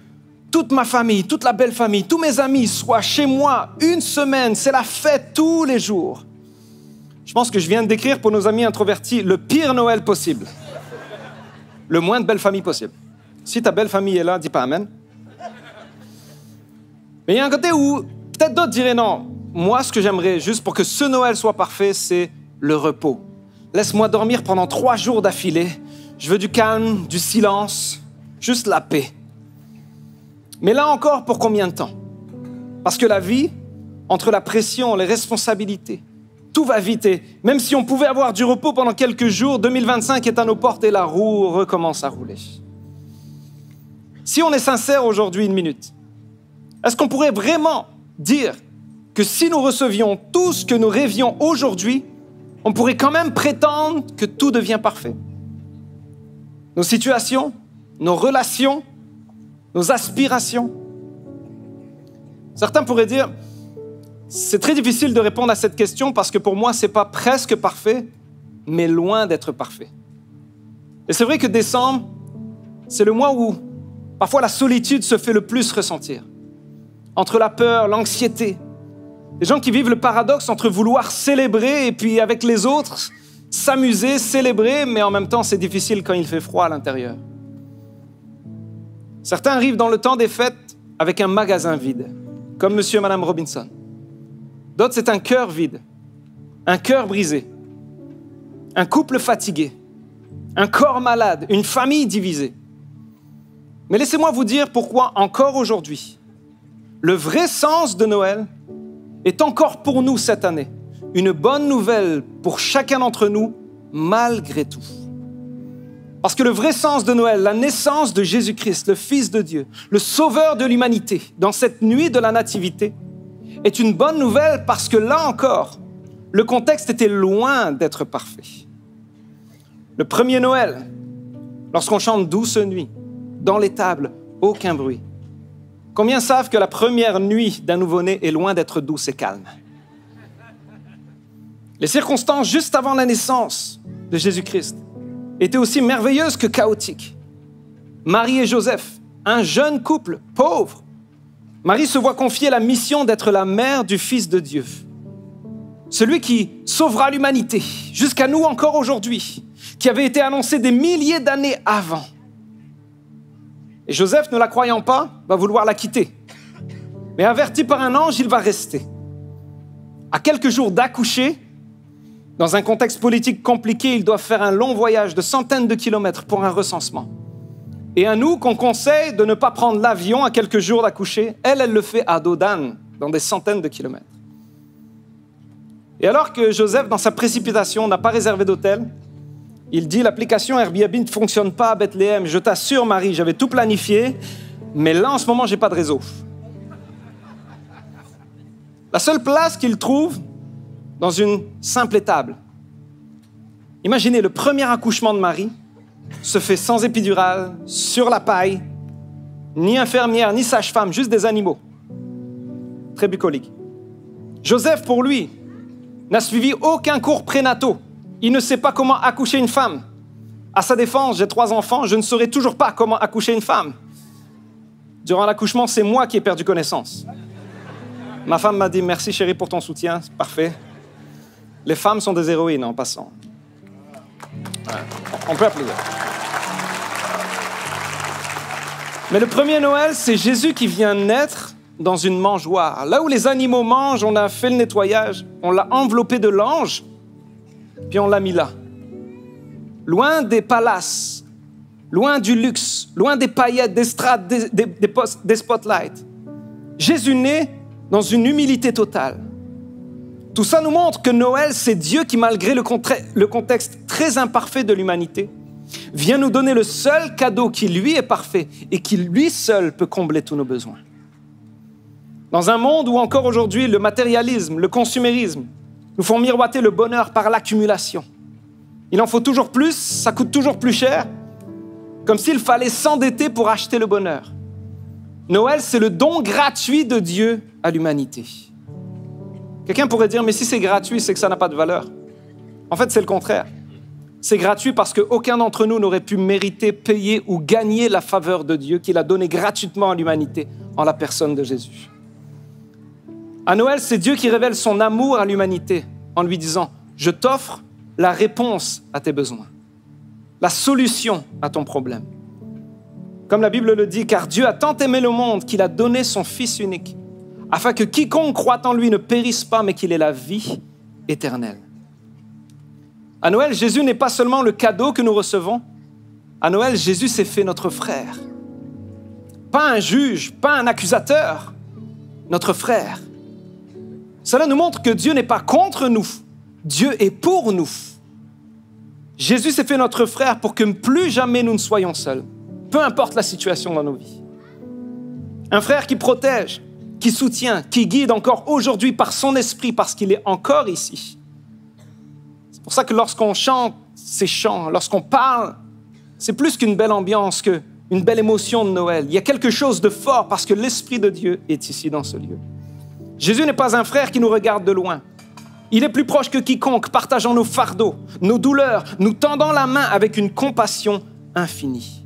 S9: toute ma famille, toute la belle famille, tous mes amis soient chez moi une semaine, c'est la fête tous les jours. Je pense que je viens de décrire pour nos amis introvertis le pire Noël possible. Le moins de belle famille possible. Si ta belle famille est là, dis pas amen. Mais il y a un côté où peut-être d'autres diraient non. Moi, ce que j'aimerais juste pour que ce Noël soit parfait, c'est le repos. Laisse-moi dormir pendant 3 jours d'affilée. Je veux du calme, du silence, juste la paix. Mais là encore, pour combien de temps? Parce que la vie, entre la pression, les responsabilités, tout va vite et même si on pouvait avoir du repos pendant quelques jours, 2025 est à nos portes et la roue recommence à rouler. Si on est sincère aujourd'hui, une minute, est-ce qu'on pourrait vraiment dire que si nous recevions tout ce que nous rêvions aujourd'hui, on pourrait quand même prétendre que tout devient parfait? Nos situations, nos relations, nos aspirations. Certains pourraient dire, c'est très difficile de répondre à cette question parce que pour moi, ce n'est pas presque parfait, mais loin d'être parfait. Et c'est vrai que décembre, c'est le mois où parfois la solitude se fait le plus ressentir. Entre la peur, l'anxiété, des gens qui vivent le paradoxe entre vouloir célébrer et puis avec les autres, s'amuser, célébrer, mais en même temps, c'est difficile quand il fait froid à l'intérieur. Certains arrivent dans le temps des fêtes avec un magasin vide, comme monsieur et madame Robinson. D'autres, c'est un cœur vide, un cœur brisé, un couple fatigué, un corps malade, une famille divisée. Mais laissez-moi vous dire pourquoi encore aujourd'hui, le vrai sens de Noël est encore pour nous cette année une bonne nouvelle pour chacun d'entre nous, malgré tout. Parce que le vrai sens de Noël, la naissance de Jésus-Christ, le Fils de Dieu, le Sauveur de l'humanité, dans cette nuit de la Nativité, est une bonne nouvelle parce que là encore, le contexte était loin d'être parfait. Le premier Noël, lorsqu'on chante « Douce nuit », dans l'étable, aucun bruit. Combien savent que la première nuit d'un nouveau-né est loin d'être douce et calme? Les circonstances juste avant la naissance de Jésus-Christ étaient aussi merveilleuses que chaotiques. Marie et Joseph, un jeune couple pauvre. Marie se voit confier la mission d'être la mère du Fils de Dieu. Celui qui sauvera l'humanité, jusqu'à nous encore aujourd'hui, qui avait été annoncé des milliers d'années avant. Et Joseph, ne la croyant pas, va vouloir la quitter. Mais averti par un ange, il va rester. À quelques jours d'accoucher, dans un contexte politique compliqué, ils doivent faire un long voyage de centaines de kilomètres pour un recensement. Et à nous, qu'on conseille de ne pas prendre l'avion à quelques jours d'accoucher, elle le fait à dos d'âne, dans des centaines de kilomètres. Et alors que Joseph, dans sa précipitation, n'a pas réservé d'hôtel, il dit, l'application Airbnb ne fonctionne pas à Bethléem. Je t'assure, Marie, j'avais tout planifié, mais là, en ce moment, j'ai pas de réseau. La seule place qu'il trouve, dans une simple étable. Imaginez, le premier accouchement de Marie se fait sans épidural, sur la paille, ni infirmière, ni sage-femme, juste des animaux. Très bucolique. Joseph, pour lui, n'a suivi aucun cours prénataux. Il ne sait pas comment accoucher une femme. À sa défense, j'ai 3 enfants, je ne saurais toujours pas comment accoucher une femme. Durant l'accouchement, c'est moi qui ai perdu connaissance. Ma femme m'a dit « Merci chérie pour ton soutien, c'est parfait. » Les femmes sont des héroïnes en passant. Ouais, on peut applaudir. Mais le premier Noël, c'est Jésus qui vient naître dans une mangeoire. Là où les animaux mangent, on a fait le nettoyage, on l'a enveloppé de l'ange, puis on l'a mis là. Loin des palaces, loin du luxe, loin des paillettes, des strates, des spotlights. Jésus naît dans une humilité totale. Tout ça nous montre que Noël, c'est Dieu qui, malgré le contexte très imparfait de l'humanité, vient nous donner le seul cadeau qui, lui, est parfait et qui, lui seul, peut combler tous nos besoins. Dans un monde où encore aujourd'hui, le matérialisme, le consumérisme nous font miroiter le bonheur par l'accumulation. Il en faut toujours plus, ça coûte toujours plus cher, comme s'il fallait s'endetter pour acheter le bonheur. Noël, c'est le don gratuit de Dieu à l'humanité. Quelqu'un pourrait dire, mais si c'est gratuit, c'est que ça n'a pas de valeur. En fait, c'est le contraire. C'est gratuit parce qu'aucun d'entre nous n'aurait pu mériter, payer ou gagner la faveur de Dieu qu'il a donnée gratuitement à l'humanité en la personne de Jésus. À Noël, c'est Dieu qui révèle son amour à l'humanité en lui disant « Je t'offre la réponse à tes besoins, la solution à ton problème. » Comme la Bible le dit, car Dieu a tant aimé le monde qu'il a donné son Fils unique, afin que quiconque croit en lui ne périsse pas, mais qu'il ait la vie éternelle. À Noël, Jésus n'est pas seulement le cadeau que nous recevons. À Noël, Jésus s'est fait notre frère. Pas un juge, pas un accusateur, notre frère. Cela nous montre que Dieu n'est pas contre nous, Dieu est pour nous. Jésus s'est fait notre frère pour que plus jamais nous ne soyons seuls, peu importe la situation dans nos vies. Un frère qui protège, qui soutient, qui guide encore aujourd'hui par son esprit parce qu'il est encore ici. C'est pour ça que lorsqu'on chante ces chants, lorsqu'on parle, c'est plus qu'une belle ambiance, qu'une belle émotion de Noël. Il y a quelque chose de fort parce que l'Esprit de Dieu est ici dans ce lieu. Jésus n'est pas un frère qui nous regarde de loin. Il est plus proche que quiconque, partageant nos fardeaux, nos douleurs, nous tendant la main avec une compassion infinie.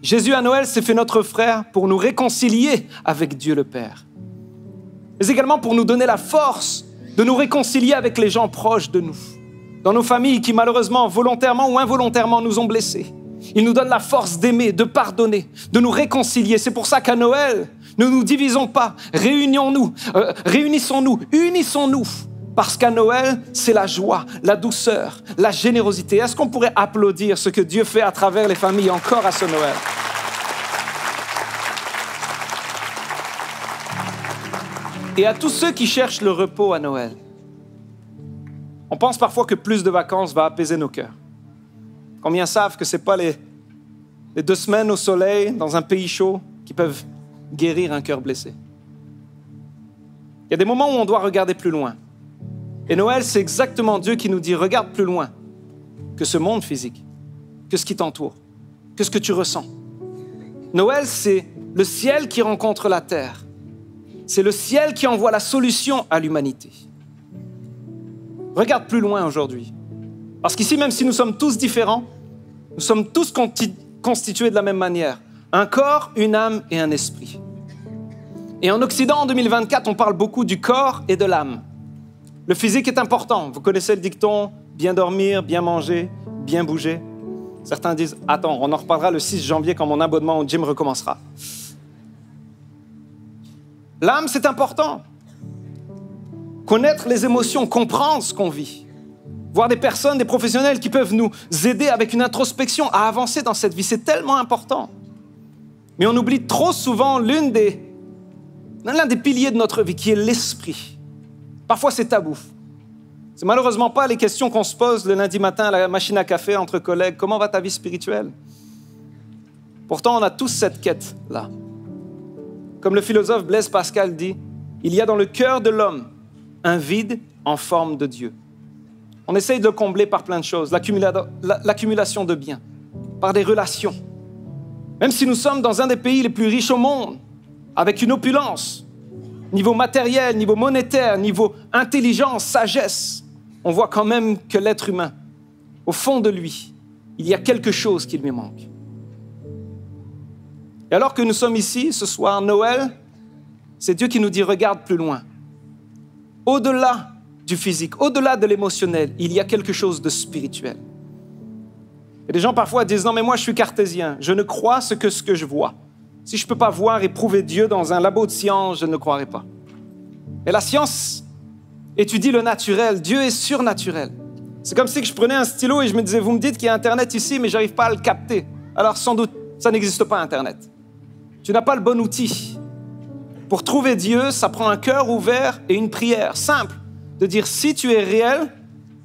S9: Jésus à Noël s'est fait notre frère pour nous réconcilier avec Dieu le Père, mais également pour nous donner la force de nous réconcilier avec les gens proches de nous, dans nos familles qui malheureusement, volontairement ou involontairement nous ont blessés. Il nous donne la force d'aimer, de pardonner, de nous réconcilier. C'est pour ça qu'à Noël, ne nous divisons pas, réunissons-nous, unissons-nous. Parce qu'à Noël, c'est la joie, la douceur, la générosité. Est-ce qu'on pourrait applaudir ce que Dieu fait à travers les familles encore à ce Noël? Et à tous ceux qui cherchent le repos à Noël, on pense parfois que plus de vacances va apaiser nos cœurs. Combien savent que ce n'est pas les 2 semaines au soleil dans un pays chaud qui peuvent guérir un cœur blessé? Il y a des moments où on doit regarder plus loin. Et Noël, c'est exactement Dieu qui nous dit « Regarde plus loin que ce monde physique, que ce qui t'entoure, que ce que tu ressens. » Noël, c'est le ciel qui rencontre la terre. C'est le ciel qui envoie la solution à l'humanité. Regarde plus loin aujourd'hui. Parce qu'ici, même si nous sommes tous différents, nous sommes tous constitués de la même manière. Un corps, une âme et un esprit. Et en Occident, en 2024, on parle beaucoup du corps et de l'âme. Le physique est important. Vous connaissez le dicton « bien dormir, bien manger, bien bouger ». Certains disent « Attends, on en reparlera le 6 janvier quand mon abonnement au gym recommencera ». L'âme, c'est important. Connaître les émotions, comprendre ce qu'on vit. Voir des personnes, des professionnels qui peuvent nous aider avec une introspection à avancer dans cette vie. C'est tellement important. Mais on oublie trop souvent l'un des piliers de notre vie, qui est l'esprit. Parfois, c'est tabou. C'est malheureusement pas les questions qu'on se pose le lundi matin à la machine à café entre collègues. Comment va ta vie spirituelle? Pourtant, on a tous cette quête-là. Comme le philosophe Blaise Pascal dit, il y a dans le cœur de l'homme un vide en forme de Dieu. On essaye de le combler par plein de choses, l'accumulation de biens, par des relations. Même si nous sommes dans un des pays les plus riches au monde, avec une opulence, niveau matériel, niveau monétaire, niveau intelligence, sagesse, on voit quand même que l'être humain, au fond de lui, il y a quelque chose qui lui manque. Et alors que nous sommes ici, ce soir, Noël, c'est Dieu qui nous dit, regarde plus loin. Au-delà du physique, au-delà de l'émotionnel, il y a quelque chose de spirituel. Et les gens parfois disent, non mais moi je suis cartésien, je ne crois ce que je vois. Si je ne peux pas voir et prouver Dieu dans un labo de science, je ne croirai pas. Mais la science étudie le naturel, Dieu est surnaturel. C'est comme si je prenais un stylo et je me disais, vous me dites qu'il y a Internet ici, mais je n'arrive pas à le capter. Alors sans doute, ça n'existe pas Internet. Tu n'as pas le bon outil. Pour trouver Dieu, ça prend un cœur ouvert et une prière simple de dire, si tu es réel,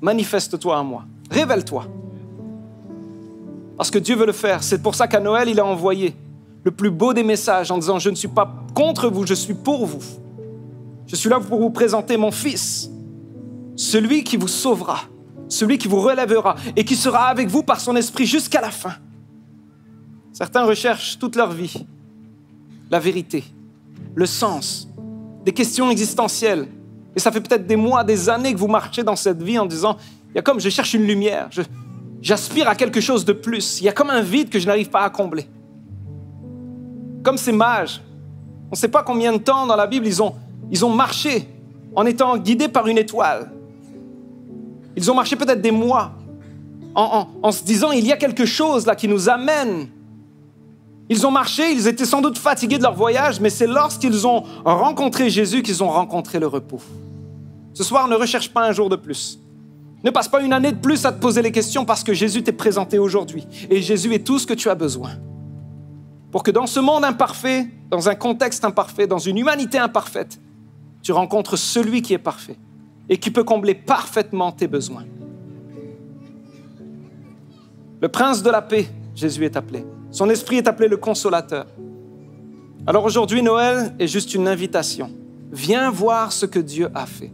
S9: manifeste-toi à moi, révèle-toi. Parce que Dieu veut le faire. C'est pour ça qu'à Noël, il a envoyé le plus beau des messages en disant, je ne suis pas contre vous, je suis pour vous. Je suis là pour vous présenter mon Fils, celui qui vous sauvera, celui qui vous relèvera et qui sera avec vous par son esprit jusqu'à la fin. Certains recherchent toute leur vie la vérité, le sens, des questions existentielles. Et ça fait peut-être des mois, des années que vous marchez dans cette vie en disant, il y a comme je cherche une lumière, j'aspire à quelque chose de plus. Il y a comme un vide que je n'arrive pas à combler. Comme ces mages, on ne sait pas combien de temps dans la Bible ils ont marché en étant guidés par une étoile. Ils ont marché peut-être des mois en se disant, il y a quelque chose là qui nous amène. Ils ont marché, ils étaient sans doute fatigués de leur voyage, mais c'est lorsqu'ils ont rencontré Jésus qu'ils ont rencontré le repos. Ce soir, ne recherche pas un jour de plus. Ne passe pas une année de plus à te poser les questions parce que Jésus t'est présenté aujourd'hui. Et Jésus est tout ce que tu as besoin. Pour que dans ce monde imparfait, dans un contexte imparfait, dans une humanité imparfaite, tu rencontres celui qui est parfait et qui peut combler parfaitement tes besoins. Le prince de la paix, Jésus est appelé. Son esprit est appelé le consolateur. Alors aujourd'hui, Noël est juste une invitation. Viens voir ce que Dieu a fait.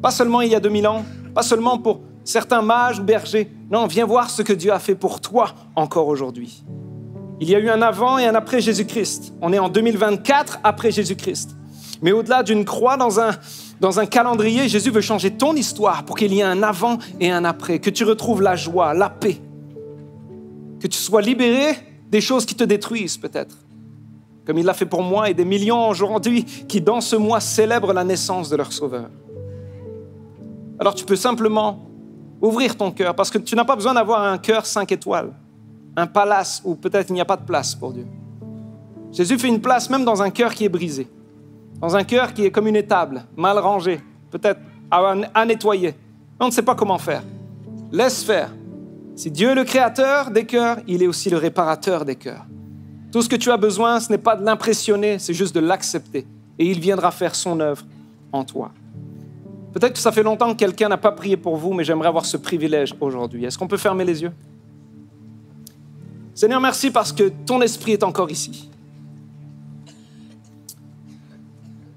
S9: Pas seulement il y a 2000 ans, pas seulement pour certains mages ou bergers. Non, viens voir ce que Dieu a fait pour toi encore aujourd'hui. Il y a eu un avant et un après Jésus-Christ. On est en 2024 après Jésus-Christ. Mais au-delà d'une croix dans un calendrier, Jésus veut changer ton histoire pour qu'il y ait un avant et un après, que tu retrouves la joie, la paix, que tu sois libéré des choses qui te détruisent peut-être, comme il l'a fait pour moi et des millions aujourd'hui qui dans ce mois célèbrent la naissance de leur Sauveur. Alors tu peux simplement ouvrir ton cœur parce que tu n'as pas besoin d'avoir un cœur 5 étoiles, un palace où peut-être il n'y a pas de place pour Dieu. Jésus fait une place même dans un cœur qui est brisé, dans un cœur qui est comme une étable, mal rangée, peut-être à nettoyer. On ne sait pas comment faire. Laisse faire. Si Dieu est le créateur des cœurs, il est aussi le réparateur des cœurs. Tout ce que tu as besoin, ce n'est pas de l'impressionner, c'est juste de l'accepter. Et il viendra faire son œuvre en toi. Peut-être que ça fait longtemps que quelqu'un n'a pas prié pour vous, mais j'aimerais avoir ce privilège aujourd'hui. Est-ce qu'on peut fermer les yeux? Seigneur, merci parce que ton esprit est encore ici.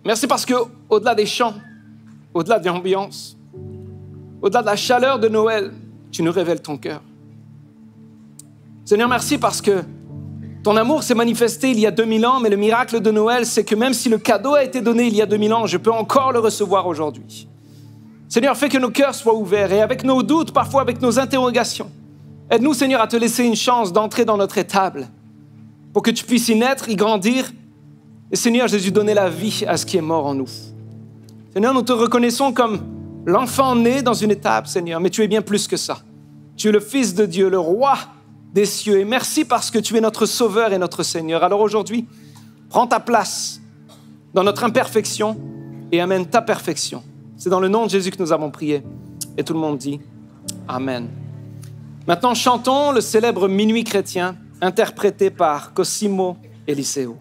S9: Merci parce que, au-delà des chants, au-delà de l'ambiance, au-delà de la chaleur de Noël, tu nous révèles ton cœur. Seigneur, merci parce que ton amour s'est manifesté il y a 2000 ans, mais le miracle de Noël, c'est que même si le cadeau a été donné il y a 2000 ans, je peux encore le recevoir aujourd'hui. Seigneur, fais que nos cœurs soient ouverts et avec nos doutes, parfois avec nos interrogations, aide-nous, Seigneur, à te laisser une chance d'entrer dans notre étable pour que tu puisses y naître, y grandir et, Seigneur, Jésus, donner la vie à ce qui est mort en nous. Seigneur, nous te reconnaissons comme l'enfant né dans une étable, Seigneur, mais tu es bien plus que ça. Tu es le Fils de Dieu, le Roi des cieux. Et merci parce que tu es notre Sauveur et notre Seigneur. Alors aujourd'hui, prends ta place dans notre imperfection et amène ta perfection. C'est dans le nom de Jésus que nous avons prié. Et tout le monde dit Amen. Maintenant, chantons le célèbre Minuit chrétien, interprété par Cosimo Eliseo.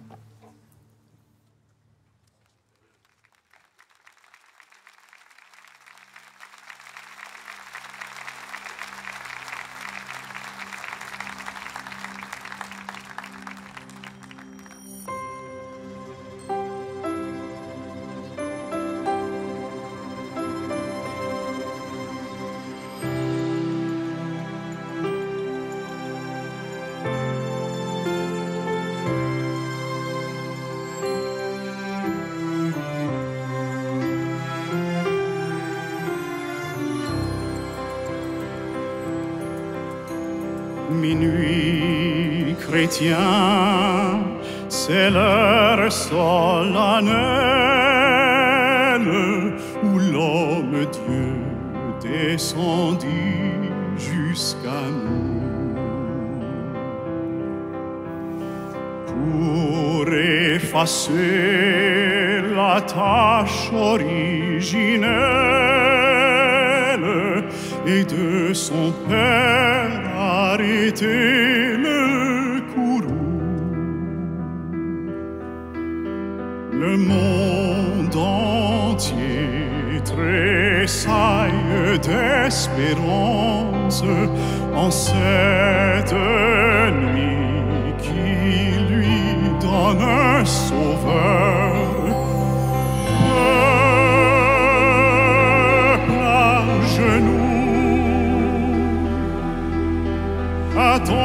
S10: minuit chrétien, c'est l'heure solennelle où l'homme-dieu descendit jusqu'à nous. Pour effacer la tâche originelle et de son père arrêter le courroux. Le monde entier tressaille d'espérance en cette nuit qui lui donne un sauveur. Peuple à genoux, attends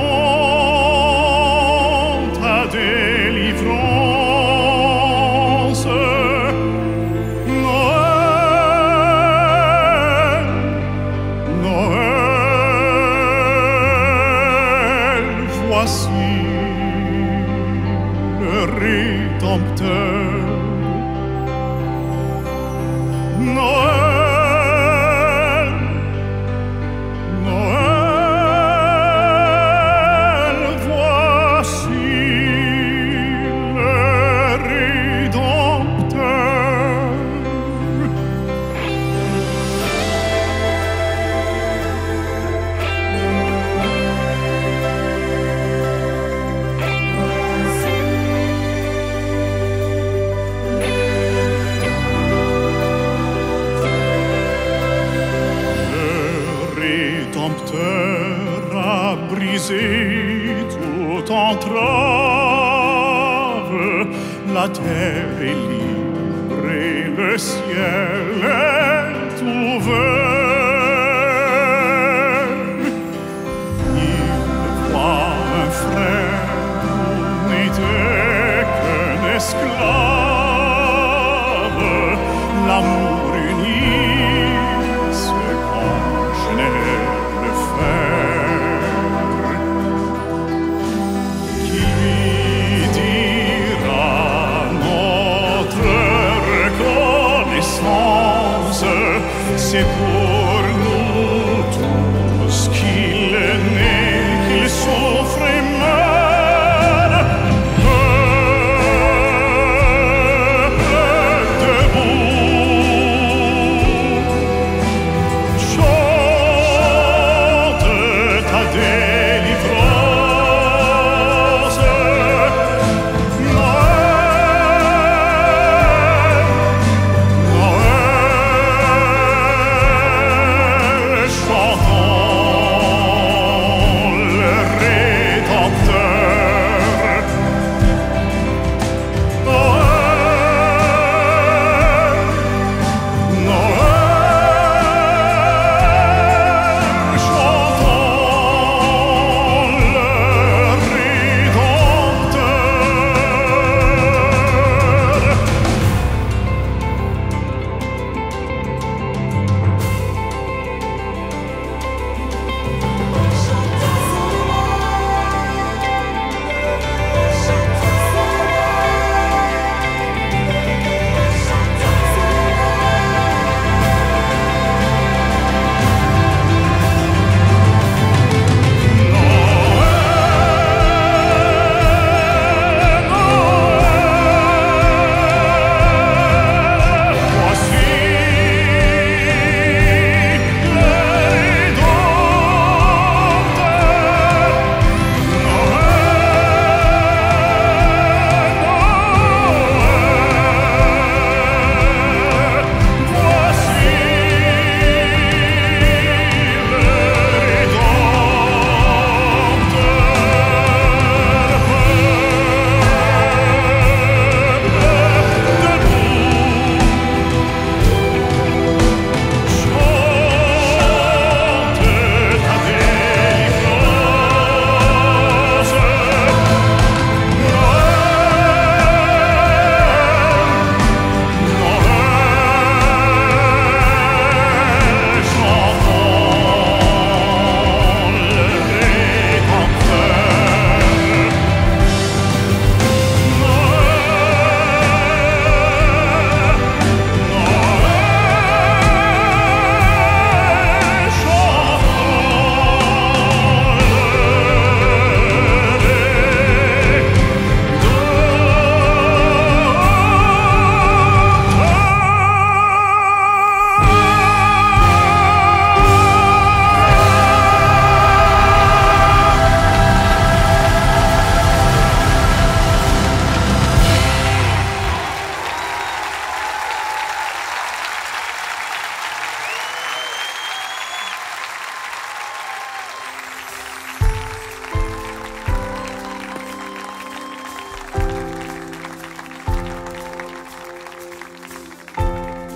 S10: ta délivrance. Noël, Noël, voici le Rédempteur. Noël, Noël, voici le Rédempteur. Rédempteur a brisé toute entrave, la terre est libre et le ciel est ouvert. Il voit un frère qui n'était qu'un esclave, l'amour uni se congénère le fer. Qui dira notre reconnaissance, c'est pour nous tous qu'il est né, qu'il souffre et meurt.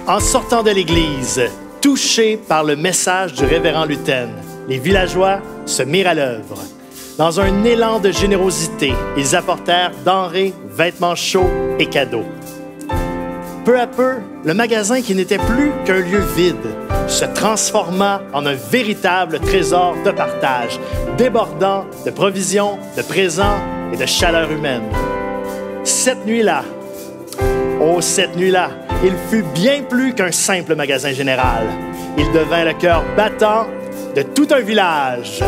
S4: En sortant de l'église, touchés par le message du révérend Luten, les villageois se mirent à l'œuvre. Dans un élan de générosité, ils apportèrent denrées, vêtements chauds et cadeaux. Peu à peu, le magasin qui n'était plus qu'un lieu vide se transforma en un véritable trésor de partage, débordant de provisions, de présents et de chaleur humaine. Cette nuit-là, il fut bien plus qu'un simple magasin général. Il devint le cœur battant de tout un village.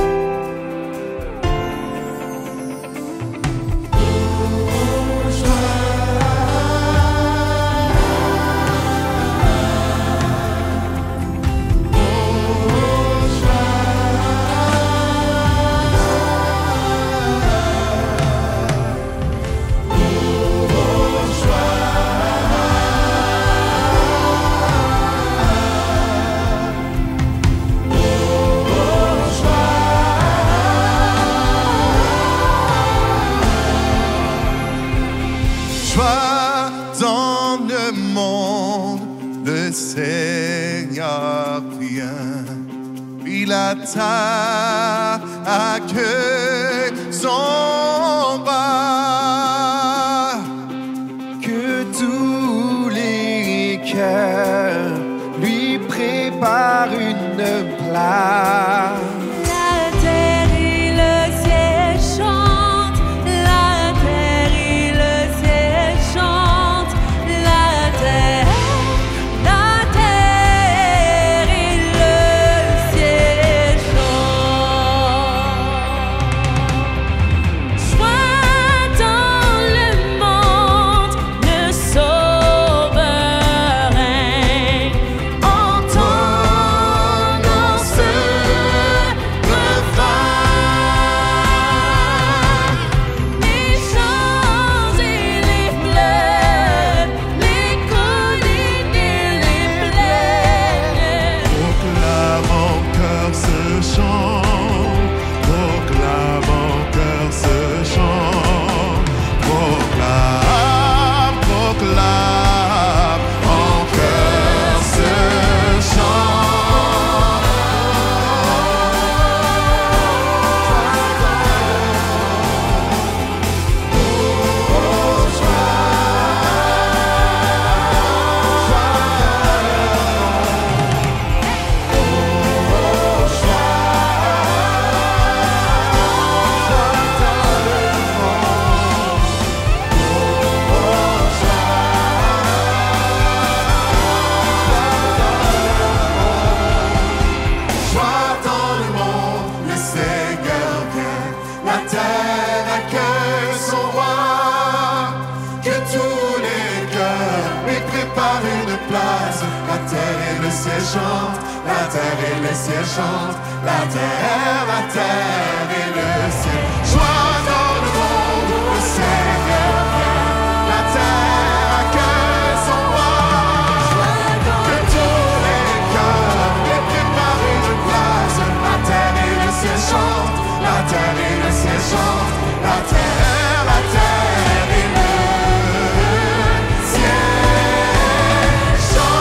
S1: Accueille son bas, que tous les cœurs lui préparent une place.
S7: La terre et le ciel chantent, la terre et le ciel chantent, la terre et le ciel chantent. Sois dans le monde le sauveur règne, entendons ce refrain. Les champs et les fleuves, les collines et les plaines.
S10: Proclame en cœur ce chant, proclame en cœur ce chant, proclame, proclame en cœur ce chant. Joie dans le monde, le Seigneur vient, la terre accueille son roi, que tous les cœurs lui préparent une place. La terre et le ciel chantent, la terre et le ciel chantent, la terre et le ciel. Joie dans le monde, le Seigneur vient, la terre accueille son roi, que tous les cœurs lui préparent une place. La terre et le ciel chantent, la terre et le ciel chantent, la terre et le ciel chantent.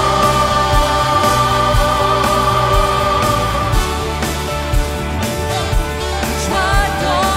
S7: Joie dans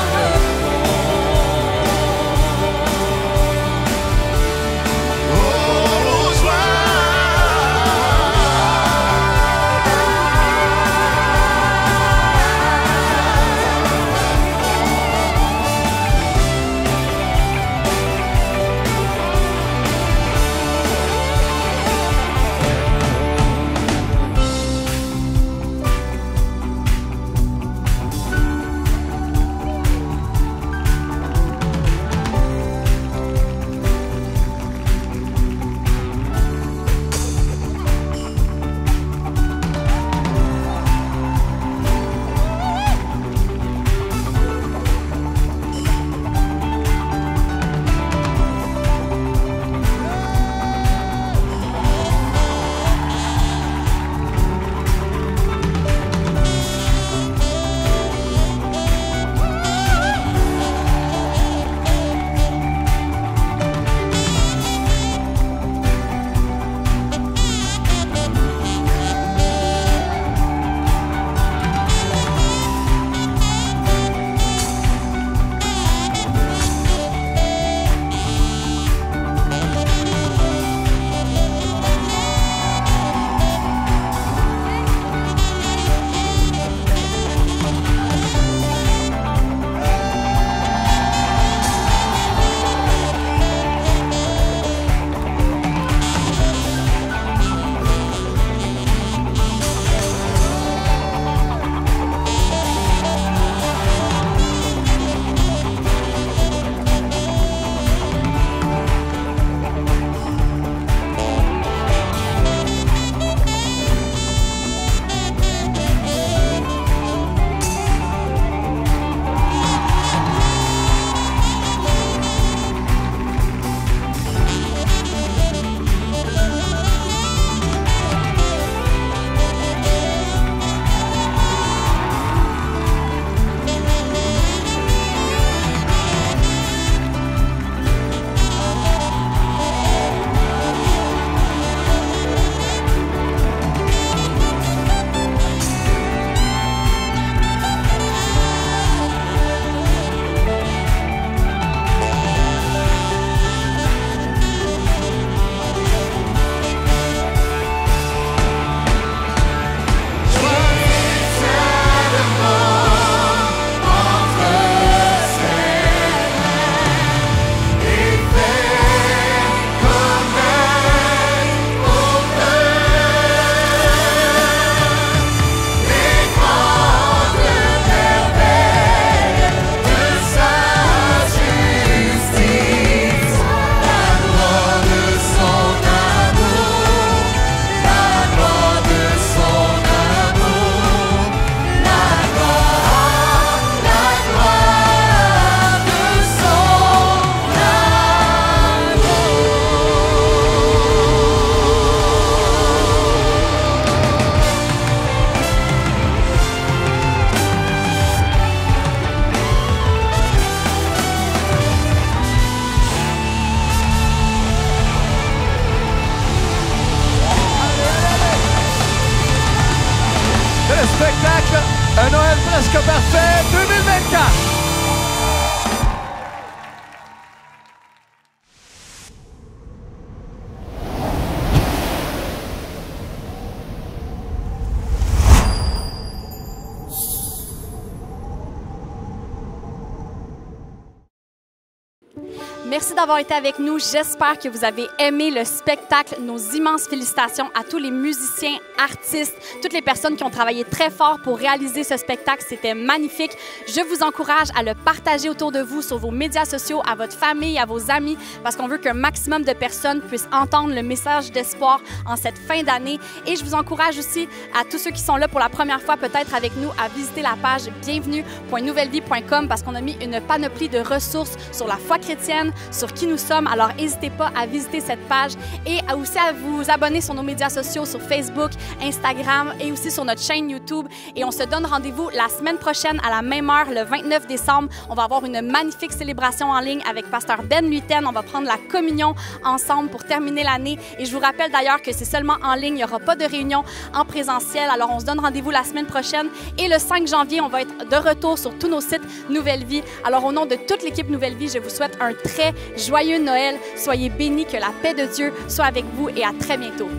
S11: Merci d'avoir été avec nous. J'espère que vous avez aimé le spectacle. Nos immenses félicitations à tous les musiciens, artistes, toutes les personnes qui ont travaillé très fort pour réaliser ce spectacle. C'était magnifique. Je vous encourage à le partager autour de vous sur vos médias sociaux, à votre famille, à vos amis, parce qu'on veut qu'un maximum de personnes puissent entendre le message d'espoir en cette fin d'année. Et je vous encourage aussi à tous ceux qui sont là pour la première fois, peut-être avec nous, à visiter la page bienvenue.nouvellevie.com parce qu'on a mis une panoplie de ressources sur la foi chrétienne, sur qui nous sommes. Alors, n'hésitez pas à visiter cette page et aussi à vous abonner sur nos médias sociaux, sur Facebook, Instagram et aussi sur notre chaîne YouTube. Et on se donne rendez-vous la semaine prochaine à la même heure, le 29 décembre. On va avoir une magnifique célébration en ligne avec Pasteur Ben Luiten. On va prendre la communion ensemble pour terminer l'année. Et je vous rappelle d'ailleurs que c'est seulement en ligne. Il n'y aura pas de réunion en présentiel. Alors, on se donne rendez-vous la semaine prochaine. Et le 5 janvier, on va être de retour sur tous nos sites Nouvelle Vie. Alors, au nom de toute l'équipe Nouvelle Vie, je vous souhaite un très joyeux Noël. Soyez bénis, que la paix de Dieu soit avec vous et à très bientôt.